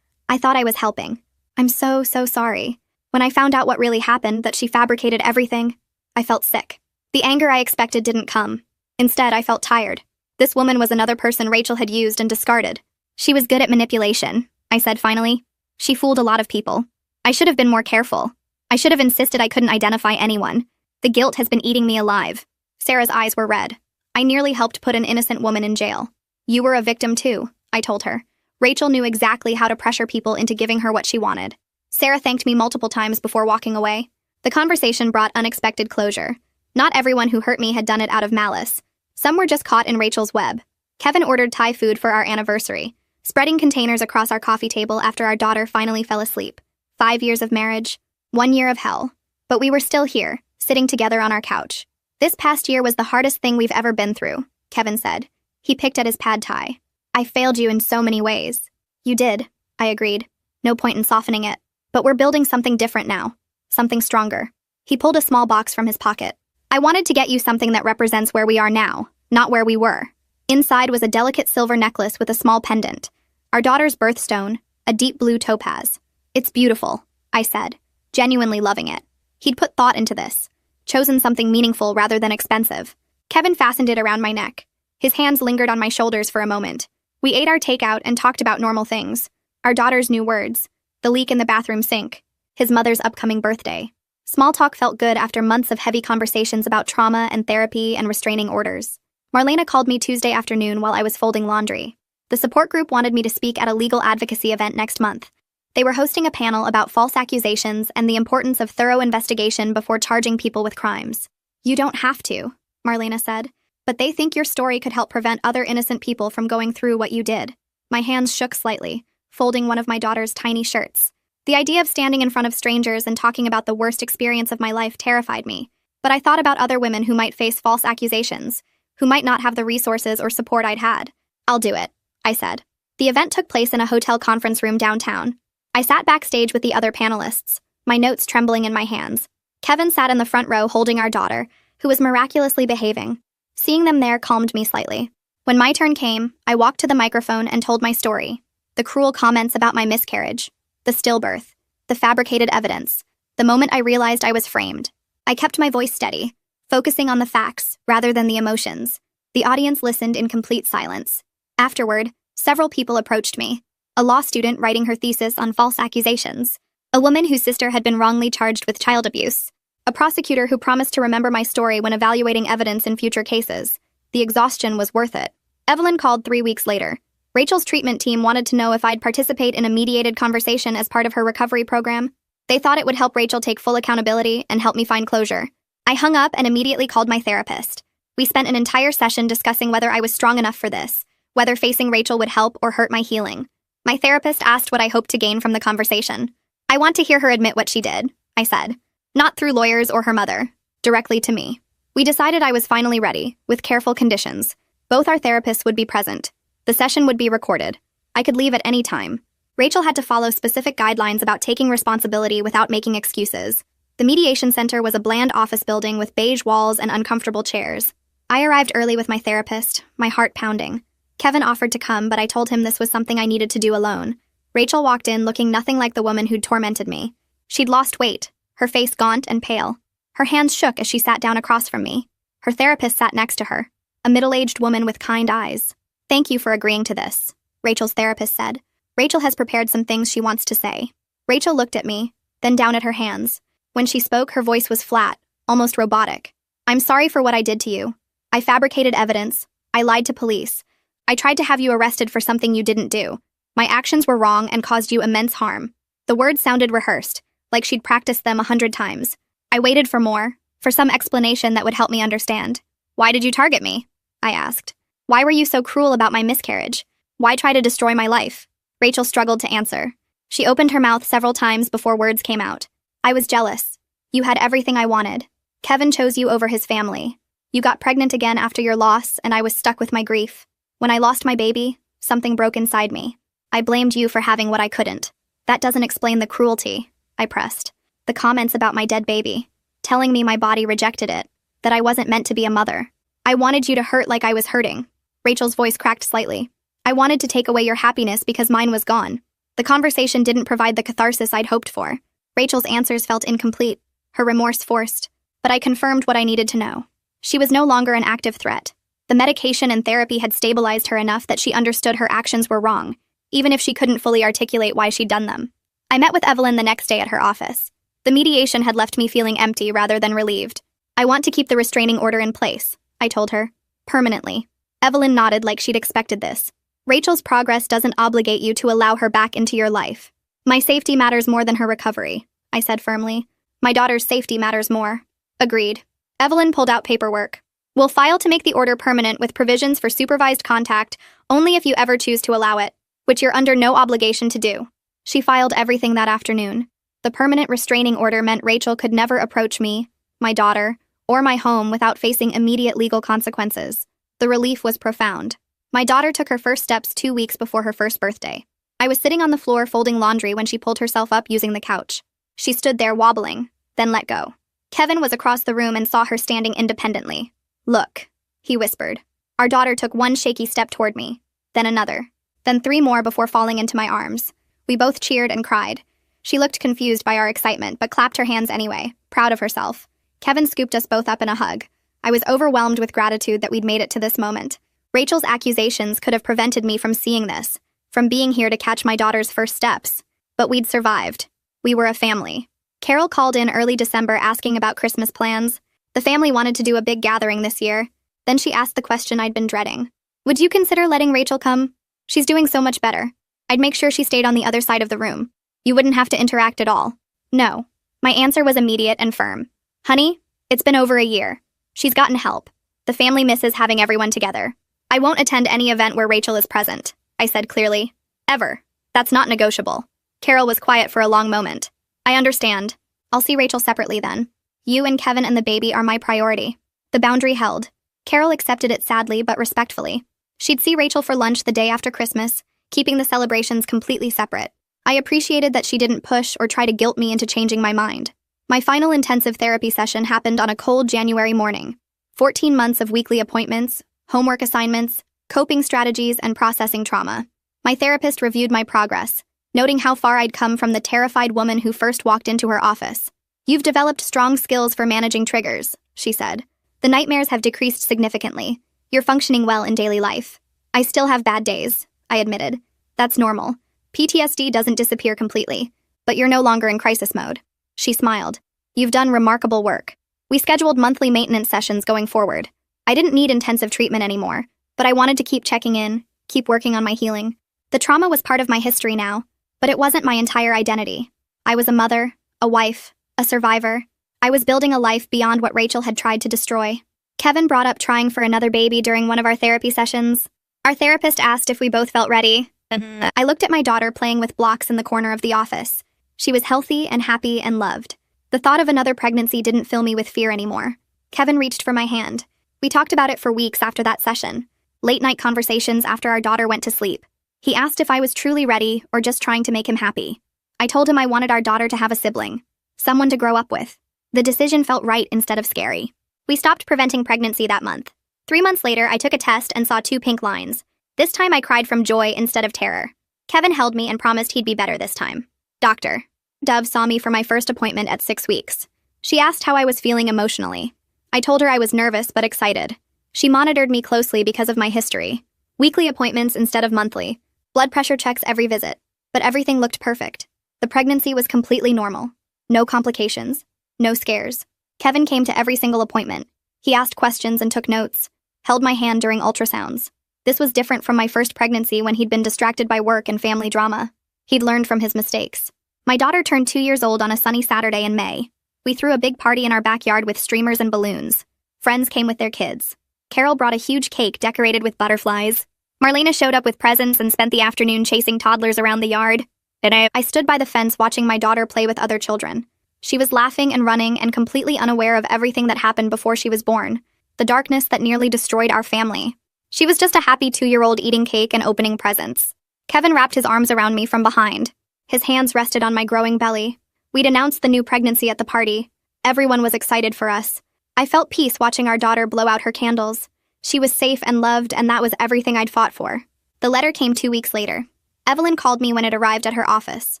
I thought I was helping. I'm so sorry. When I found out what really happened, that she fabricated everything, I felt sick. The anger I expected didn't come. Instead, I felt tired. This woman was another person Rachel had used and discarded. She was good at manipulation, I said finally. She fooled a lot of people. I should have been more careful. I should have insisted I couldn't identify anyone. The guilt has been eating me alive. Sarah's eyes were red. I nearly helped put an innocent woman in jail. You were a victim too, I told her. Rachel knew exactly how to pressure people into giving her what she wanted. Sarah thanked me multiple times before walking away. The conversation brought unexpected closure. Not everyone who hurt me had done it out of malice. Some were just caught in Rachel's web. Kevin ordered Thai food for our anniversary, spreading containers across our coffee table after our daughter finally fell asleep. 5 years of marriage, 1 year of hell. But we were still here, sitting together on our couch. This past year was the hardest thing we've ever been through, Kevin said. He picked at his pad thai. I failed you in so many ways. You did, I agreed. No point in softening it. But we're building something different now. Something stronger. He pulled a small box from his pocket. I wanted to get you something that represents where we are now, not where we were. Inside was a delicate silver necklace with a small pendant. Our daughter's birthstone, a deep blue topaz. It's beautiful, I said, genuinely loving it. He'd put thought into this. Chosen something meaningful rather than expensive. Kevin fastened it around my neck. His hands lingered on my shoulders for a moment. We ate our takeout and talked about normal things. Our daughter's new words. The leak in the bathroom sink. His mother's upcoming birthday. Small talk felt good after months of heavy conversations about trauma and therapy and restraining orders. Marlena called me Tuesday afternoon while I was folding laundry. The support group wanted me to speak at a legal advocacy event next month. They were hosting a panel about false accusations and the importance of thorough investigation before charging people with crimes. You don't have to, Marlena said, but they think your story could help prevent other innocent people from going through what you did. My hands shook slightly, folding one of my daughter's tiny shirts. The idea of standing in front of strangers and talking about the worst experience of my life terrified me, but I thought about other women who might face false accusations, who might not have the resources or support I'd had. I'll do it, I said. The event took place in a hotel conference room downtown. I sat backstage with the other panelists, my notes trembling in my hands. Kevin sat in the front row holding our daughter, who was miraculously behaving. Seeing them there calmed me slightly. When my turn came, I walked to the microphone and told my story. The cruel comments about my miscarriage. The stillbirth, the fabricated evidence, the moment I realized I was framed. I kept my voice steady, focusing on the facts rather than the emotions. The audience listened in complete silence. Afterward, several people approached me. A law student writing her thesis on false accusations. A woman whose sister had been wrongly charged with child abuse. A prosecutor who promised to remember my story when evaluating evidence in future cases. The exhaustion was worth it. Evelyn called 3 weeks later. Rachel's treatment team wanted to know if I'd participate in a mediated conversation as part of her recovery program. They thought it would help Rachel take full accountability and help me find closure. I hung up and immediately called my therapist. We spent an entire session discussing whether I was strong enough for this, whether facing Rachel would help or hurt my healing. My therapist asked what I hoped to gain from the conversation. I want to hear her admit what she did, I said. Not through lawyers or her mother, directly to me. We decided I was finally ready, with careful conditions. Both our therapists would be present. The session would be recorded. I could leave at any time. Rachel had to follow specific guidelines about taking responsibility without making excuses. The mediation center was a bland office building with beige walls and uncomfortable chairs. I arrived early with my therapist, my heart pounding. Kevin offered to come, but I told him this was something I needed to do alone. Rachel walked in looking nothing like the woman who'd tormented me. She'd lost weight, her face gaunt and pale. Her hands shook as she sat down across from me. Her therapist sat next to her, a middle-aged woman with kind eyes. Thank you for agreeing to this, Rachel's therapist said. Rachel has prepared some things she wants to say. Rachel looked at me, then down at her hands. When she spoke, her voice was flat, almost robotic. I'm sorry for what I did to you. I fabricated evidence. I lied to police. I tried to have you arrested for something you didn't do. My actions were wrong and caused you immense harm. The words sounded rehearsed, like she'd practiced them 100 times. I waited for more, for some explanation that would help me understand. Why did you target me? I asked. Why were you so cruel about my miscarriage? Why try to destroy my life? Rachel struggled to answer. She opened her mouth several times before words came out. I was jealous. You had everything I wanted. Kevin chose you over his family. You got pregnant again after your loss, and I was stuck with my grief. When I lost my baby, something broke inside me. I blamed you for having what I couldn't. That doesn't explain the cruelty, I pressed. The comments about my dead baby, telling me my body rejected it, that I wasn't meant to be a mother. I wanted you to hurt like I was hurting. Rachel's voice cracked slightly. I wanted to take away your happiness because mine was gone. The conversation didn't provide the catharsis I'd hoped for. Rachel's answers felt incomplete, her remorse forced, but I confirmed what I needed to know. She was no longer an active threat. The medication and therapy had stabilized her enough that she understood her actions were wrong, even if she couldn't fully articulate why she'd done them. I met with Evelyn the next day at her office. The mediation had left me feeling empty rather than relieved. I want to keep the restraining order in place, I told her. Permanently. Evelyn nodded like she'd expected this. Rachel's progress doesn't obligate you to allow her back into your life. My safety matters more than her recovery, I said firmly. My daughter's safety matters more. Agreed. Evelyn pulled out paperwork. We'll file to make the order permanent with provisions for supervised contact only if you ever choose to allow it, which you're under no obligation to do. She filed everything that afternoon. The permanent restraining order meant Rachel could never approach me, my daughter, or my home without facing immediate legal consequences. The relief was profound. My daughter took her first steps 2 weeks before her first birthday. I was sitting on the floor folding laundry when she pulled herself up using the couch. She stood there wobbling, then let go. Kevin was across the room and saw her standing independently. Look, he whispered. Our daughter took one shaky step toward me, then another, then 3 more before falling into my arms. We both cheered and cried. She looked confused by our excitement, but clapped her hands anyway, proud of herself. Kevin scooped us both up in a hug. I was overwhelmed with gratitude that we'd made it to this moment. Rachel's accusations could have prevented me from seeing this, from being here to catch my daughter's first steps. But we'd survived. We were a family. Carol called in early December asking about Christmas plans. The family wanted to do a big gathering this year. Then she asked the question I'd been dreading. Would you consider letting Rachel come? She's doing so much better. I'd make sure she stayed on the other side of the room. You wouldn't have to interact at all. No. My answer was immediate and firm. Honey, it's been over a year. She's gotten help. The family misses having everyone together. I won't attend any event where Rachel is present, I said clearly. Ever. That's not negotiable. Carol was quiet for a long moment. I understand. I'll see Rachel separately then. You and Kevin and the baby are my priority. The boundary held. Carol accepted it sadly but respectfully. She'd see Rachel for lunch the day after Christmas, keeping the celebrations completely separate. I appreciated that she didn't push or try to guilt me into changing my mind. My final intensive therapy session happened on a cold January morning. 14 months of weekly appointments, homework assignments, coping strategies, and processing trauma. My therapist reviewed my progress, noting how far I'd come from the terrified woman who first walked into her office. You've developed strong skills for managing triggers, she said. The nightmares have decreased significantly. You're functioning well in daily life. I still have bad days, I admitted. That's normal. PTSD doesn't disappear completely, but you're no longer in crisis mode. She smiled. You've done remarkable work. We scheduled monthly maintenance sessions going forward. I didn't need intensive treatment anymore, but I wanted to keep checking in, keep working on my healing. The trauma was part of my history now, but it wasn't my entire identity. I was a mother, a wife, a survivor. I was building a life beyond what Rachel had tried to destroy. Kevin brought up trying for another baby during one of our therapy sessions. Our therapist asked if we both felt ready. I looked at my daughter playing with blocks in the corner of the office. She was healthy and happy and loved. The thought of another pregnancy didn't fill me with fear anymore. Kevin reached for my hand. We talked about it for weeks after that session. Late-night conversations after our daughter went to sleep. He asked if I was truly ready or just trying to make him happy. I told him I wanted our daughter to have a sibling, someone to grow up with. The decision felt right instead of scary. We stopped preventing pregnancy that month. 3 months later, I took a test and saw 2 pink lines. This time I cried from joy instead of terror. Kevin held me and promised he'd be better this time. Doctor. Dove saw me for my first appointment at 6 weeks. She asked how I was feeling emotionally. I told her I was nervous but excited. She monitored me closely because of my history. Weekly appointments instead of monthly. Blood pressure checks every visit. But everything looked perfect. The pregnancy was completely normal. No complications. No scares. Kevin came to every single appointment. He asked questions and took notes. Held my hand during ultrasounds. This was different from my first pregnancy when he'd been distracted by work and family drama. He'd learned from his mistakes. My daughter turned 2 years old on a sunny Saturday in May. We threw a big party in our backyard with streamers and balloons. Friends came with their kids. Carol brought a huge cake decorated with butterflies. Marlena showed up with presents and spent the afternoon chasing toddlers around the yard. And I stood by the fence watching my daughter play with other children. She was laughing and running and completely unaware of everything that happened before she was born, the darkness that nearly destroyed our family. She was just a happy 2-year-old eating cake and opening presents. Kevin wrapped his arms around me from behind. His hands rested on my growing belly. We'd announced the new pregnancy at the party. Everyone was excited for us. I felt peace watching our daughter blow out her candles. She was safe and loved, and that was everything I'd fought for. The letter came 2 weeks later. Evelyn called me when it arrived at her office.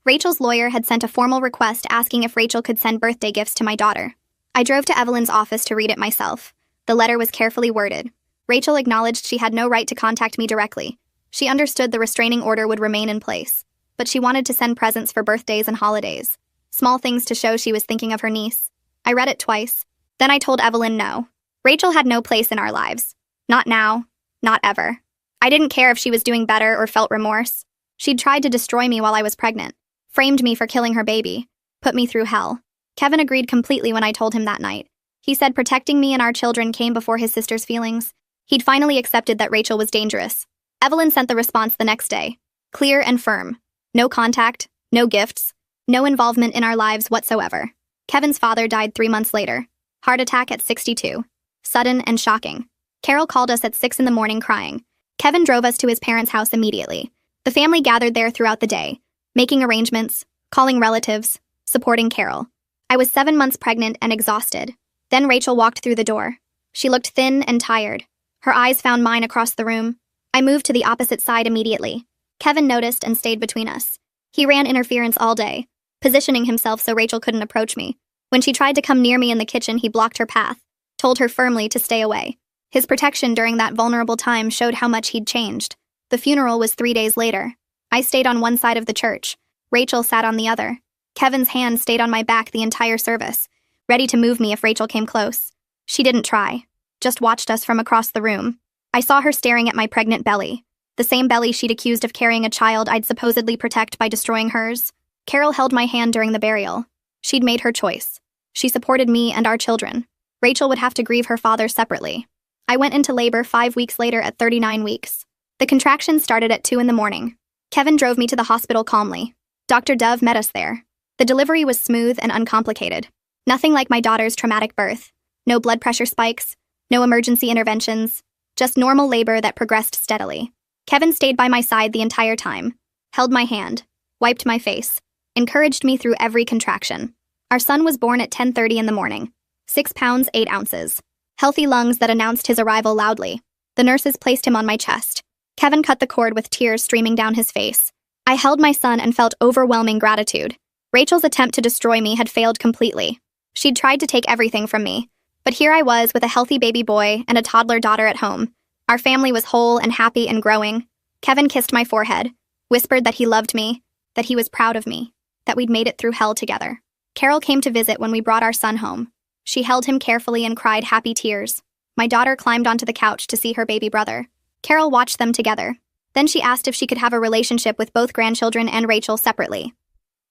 Rachel's lawyer had sent a formal request asking if Rachel could send birthday gifts to my daughter. I drove to Evelyn's office to read it myself. The letter was carefully worded. Rachel acknowledged she had no right to contact me directly. She understood the restraining order would remain in place, but she wanted to send presents for birthdays and holidays. Small things to show she was thinking of her niece. I read it twice. Then I told Evelyn no. Rachel had no place in our lives. Not now. Not ever. I didn't care if she was doing better or felt remorse. She'd tried to destroy me while I was pregnant. Framed me for killing her baby. Put me through hell. Kevin agreed completely when I told him that night. He said protecting me and our children came before his sister's feelings. He'd finally accepted that Rachel was dangerous. Evelyn sent the response the next day. Clear and firm. No contact, no gifts, no involvement in our lives whatsoever. Kevin's father died 3 months later. Heart attack at 62. Sudden and shocking. Carol called us at 6 in the morning crying. Kevin drove us to his parents' house immediately. The family gathered there throughout the day, making arrangements, calling relatives, supporting Carol. I was 7 months pregnant and exhausted. Then Rachel walked through the door. She looked thin and tired. Her eyes found mine across the room. I moved to the opposite side immediately. Kevin noticed and stayed between us. He ran interference all day, positioning himself so Rachel couldn't approach me. When she tried to come near me in the kitchen, he blocked her path, told her firmly to stay away. His protection during that vulnerable time showed how much he'd changed. The funeral was 3 days later. I stayed on one side of the church. Rachel sat on the other. Kevin's hand stayed on my back the entire service, ready to move me if Rachel came close. She didn't try, just watched us from across the room. I saw her staring at my pregnant belly, the same belly she'd accused of carrying a child I'd supposedly protect by destroying hers. Carol held my hand during the burial. She'd made her choice. She supported me and our children. Rachel would have to grieve her father separately. I went into labor 5 weeks later at 39 weeks. The contractions started at 2 in the morning. Kevin drove me to the hospital calmly. Dr. Dove met us there. The delivery was smooth and uncomplicated. Nothing like my daughter's traumatic birth. No blood pressure spikes, no emergency interventions, just normal labor that progressed steadily. Kevin stayed by my side the entire time, held my hand, wiped my face, encouraged me through every contraction. Our son was born at 10:30 in the morning, 6 pounds 8 ounces. Healthy lungs that announced his arrival loudly. The nurses placed him on my chest. Kevin cut the cord with tears streaming down his face. I held my son and felt overwhelming gratitude. Rachel's attempt to destroy me had failed completely. She'd tried to take everything from me. But here I was with a healthy baby boy and a toddler daughter at home. Our family was whole and happy and growing. Kevin kissed my forehead, whispered that he loved me, that he was proud of me, that we'd made it through hell together. Carol came to visit when we brought our son home. She held him carefully and cried happy tears. My daughter climbed onto the couch to see her baby brother. Carol watched them together. Then she asked if she could have a relationship with both grandchildren and Rachel separately,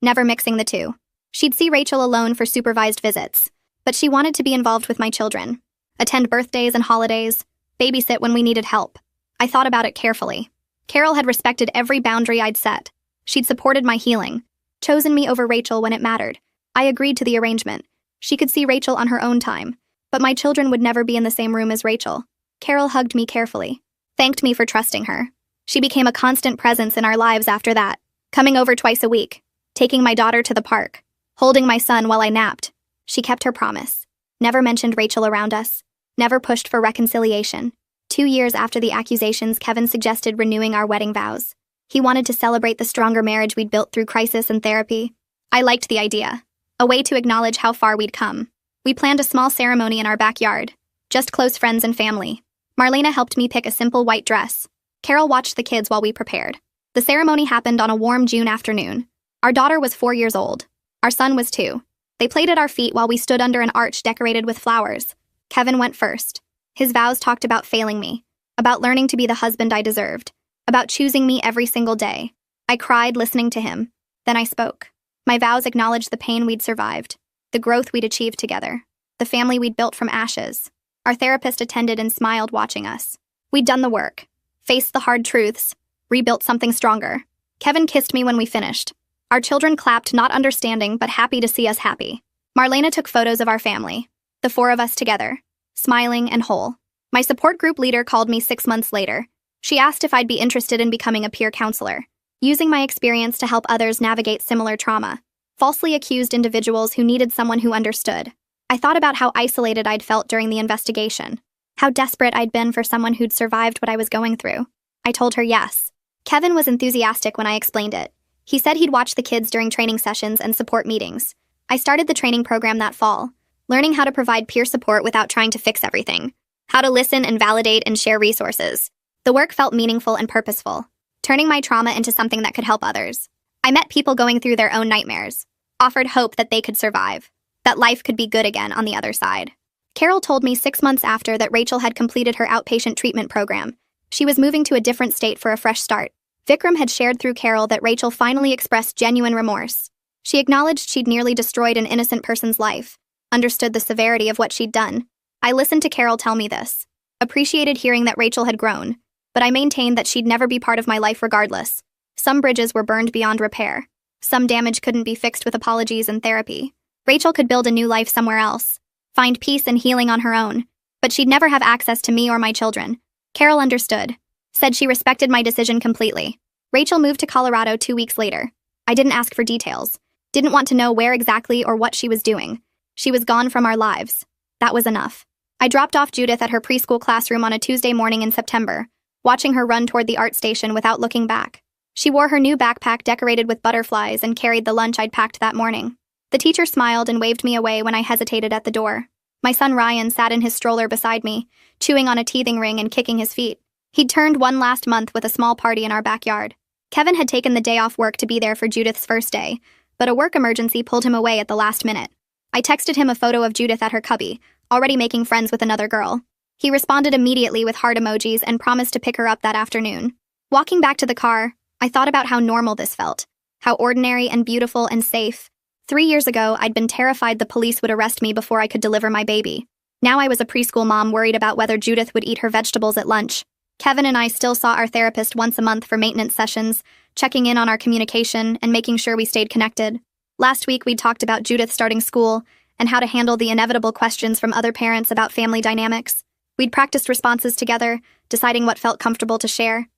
never mixing the two. She'd see Rachel alone for supervised visits, but she wanted to be involved with my children, attend birthdays and holidays, babysit when we needed help. I thought about it carefully. Carol had respected every boundary I'd set. She'd supported my healing, chosen me over Rachel when it mattered. I agreed to the arrangement. She could see Rachel on her own time, but my children would never be in the same room as Rachel. Carol hugged me carefully, thanked me for trusting her. She became a constant presence in our lives after that, coming over twice a week, taking my daughter to the park, holding my son while I napped. She kept her promise, never mentioned Rachel around us, never pushed for reconciliation. 2 years after the accusations, Kevin suggested renewing our wedding vows. He wanted to celebrate the stronger marriage we'd built through crisis and therapy. I liked the idea, a way to acknowledge how far we'd come. We planned a small ceremony in our backyard, just close friends and family. Marlena helped me pick a simple white dress. Carol watched the kids while we prepared. The ceremony happened on a warm June afternoon. Our daughter was 4 years old. Our son was 2. They played at our feet while we stood under an arch decorated with flowers. Kevin went first. His vows talked about failing me, about learning to be the husband I deserved, about choosing me every single day. I cried listening to him. Then I spoke. My vows acknowledged the pain we'd survived, the growth we'd achieved together, the family we'd built from ashes. Our therapist attended and smiled watching us. We'd done the work, faced the hard truths, rebuilt something stronger. Kevin kissed me when we finished. Our children clapped, not understanding, but happy to see us happy. Marlena took photos of our family, the four of us together, smiling and whole. My support group leader called me 6 months later. She asked if I'd be interested in becoming a peer counselor, using my experience to help others navigate similar trauma. Falsely accused individuals who needed someone who understood. I thought about how isolated I'd felt during the investigation, how desperate I'd been for someone who'd survived what I was going through. I told her yes. Kevin was enthusiastic when I explained it. He said he'd watch the kids during training sessions and support meetings. I started the training program that fall, learning how to provide peer support without trying to fix everything, how to listen and validate and share resources. The work felt meaningful and purposeful, turning my trauma into something that could help others. I met people going through their own nightmares, offered hope that they could survive, that life could be good again on the other side. Carol told me 6 months after that Rachel had completed her outpatient treatment program. She was moving to a different state for a fresh start. Vikram had shared through Carol that Rachel finally expressed genuine remorse. She acknowledged she'd nearly destroyed an innocent person's life, understood the severity of what she'd done. I listened to Carol tell me this, appreciated hearing that Rachel had grown, but I maintained that she'd never be part of my life regardless. Some bridges were burned beyond repair. Some damage couldn't be fixed with apologies and therapy. Rachel could build a new life somewhere else, find peace and healing on her own, but she'd never have access to me or my children. Carol understood, said she respected my decision completely. Rachel moved to Colorado 2 weeks later. I didn't ask for details, didn't want to know where exactly or what she was doing. She was gone from our lives. That was enough. I dropped off Judith at her preschool classroom on a Tuesday morning in September, watching her run toward the art station without looking back. She wore her new backpack decorated with butterflies and carried the lunch I'd packed that morning. The teacher smiled and waved me away when I hesitated at the door. My son Ryan sat in his stroller beside me, chewing on a teething ring and kicking his feet. He'd turned one last month with a small party in our backyard. Kevin had taken the day off work to be there for Judith's first day, but a work emergency pulled him away at the last minute. I texted him a photo of Judith at her cubby, already making friends with another girl. He responded immediately with heart emojis and promised to pick her up that afternoon. Walking back to the car, I thought about how normal this felt, how ordinary and beautiful and safe. 3 years ago, I'd been terrified the police would arrest me before I could deliver my baby. Now I was a preschool mom worried about whether Judith would eat her vegetables at lunch. Kevin and I still saw our therapist once a month for maintenance sessions, checking in on our communication and making sure we stayed connected. Last week, we talked about Judith starting school and how to handle the inevitable questions from other parents about family dynamics. We'd practiced responses together, deciding what felt comfortable to share.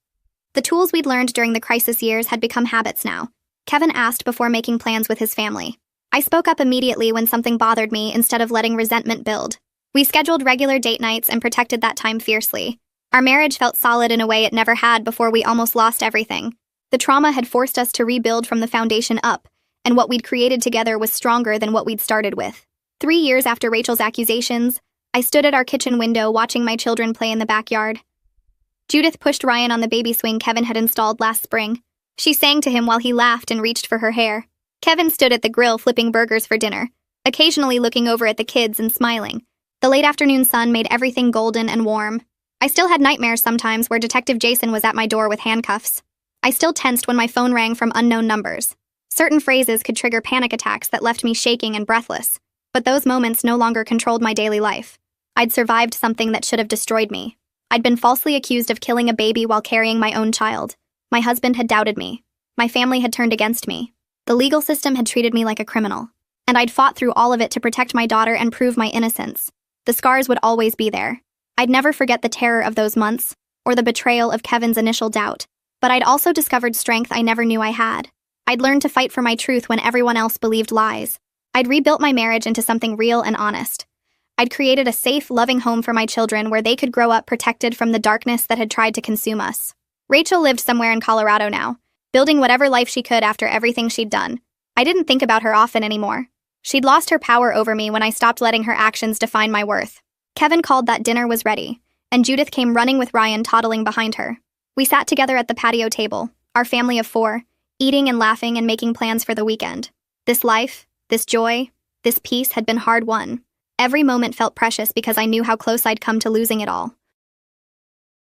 The tools we'd learned during the crisis years had become habits now. Kevin asked before making plans with his family. I spoke up immediately when something bothered me instead of letting resentment build. We scheduled regular date nights and protected that time fiercely. Our marriage felt solid in a way it never had before we almost lost everything. The trauma had forced us to rebuild from the foundation up, and what we'd created together was stronger than what we'd started with. 3 years after Rachel's accusations, I stood at our kitchen window watching my children play in the backyard. Judith pushed Ryan on the baby swing Kevin had installed last spring. She sang to him while he laughed and reached for her hair. Kevin stood at the grill flipping burgers for dinner, occasionally looking over at the kids and smiling. The late afternoon sun made everything golden and warm. I still had nightmares sometimes where Detective Jason was at my door with handcuffs. I still tensed when my phone rang from unknown numbers. Certain phrases could trigger panic attacks that left me shaking and breathless, but those moments no longer controlled my daily life. I'd survived something that should have destroyed me. I'd been falsely accused of killing a baby while carrying my own child. My husband had doubted me. My family had turned against me. The legal system had treated me like a criminal. And I'd fought through all of it to protect my daughter and prove my innocence. The scars would always be there. I'd never forget the terror of those months, or the betrayal of Kevin's initial doubt. But I'd also discovered strength I never knew I had. I'd learned to fight for my truth when everyone else believed lies. I'd rebuilt my marriage into something real and honest. I'd created a safe, loving home for my children where they could grow up protected from the darkness that had tried to consume us. Rachel lived somewhere in Colorado now, building whatever life she could after everything she'd done. I didn't think about her often anymore. She'd lost her power over me when I stopped letting her actions define my worth. Kevin called that dinner was ready, and Judith came running with Ryan toddling behind her. We sat together at the patio table, our family of 4, eating and laughing and making plans for the weekend. This life, this joy, this peace had been hard-won. Every moment felt precious because I knew how close I'd come to losing it all.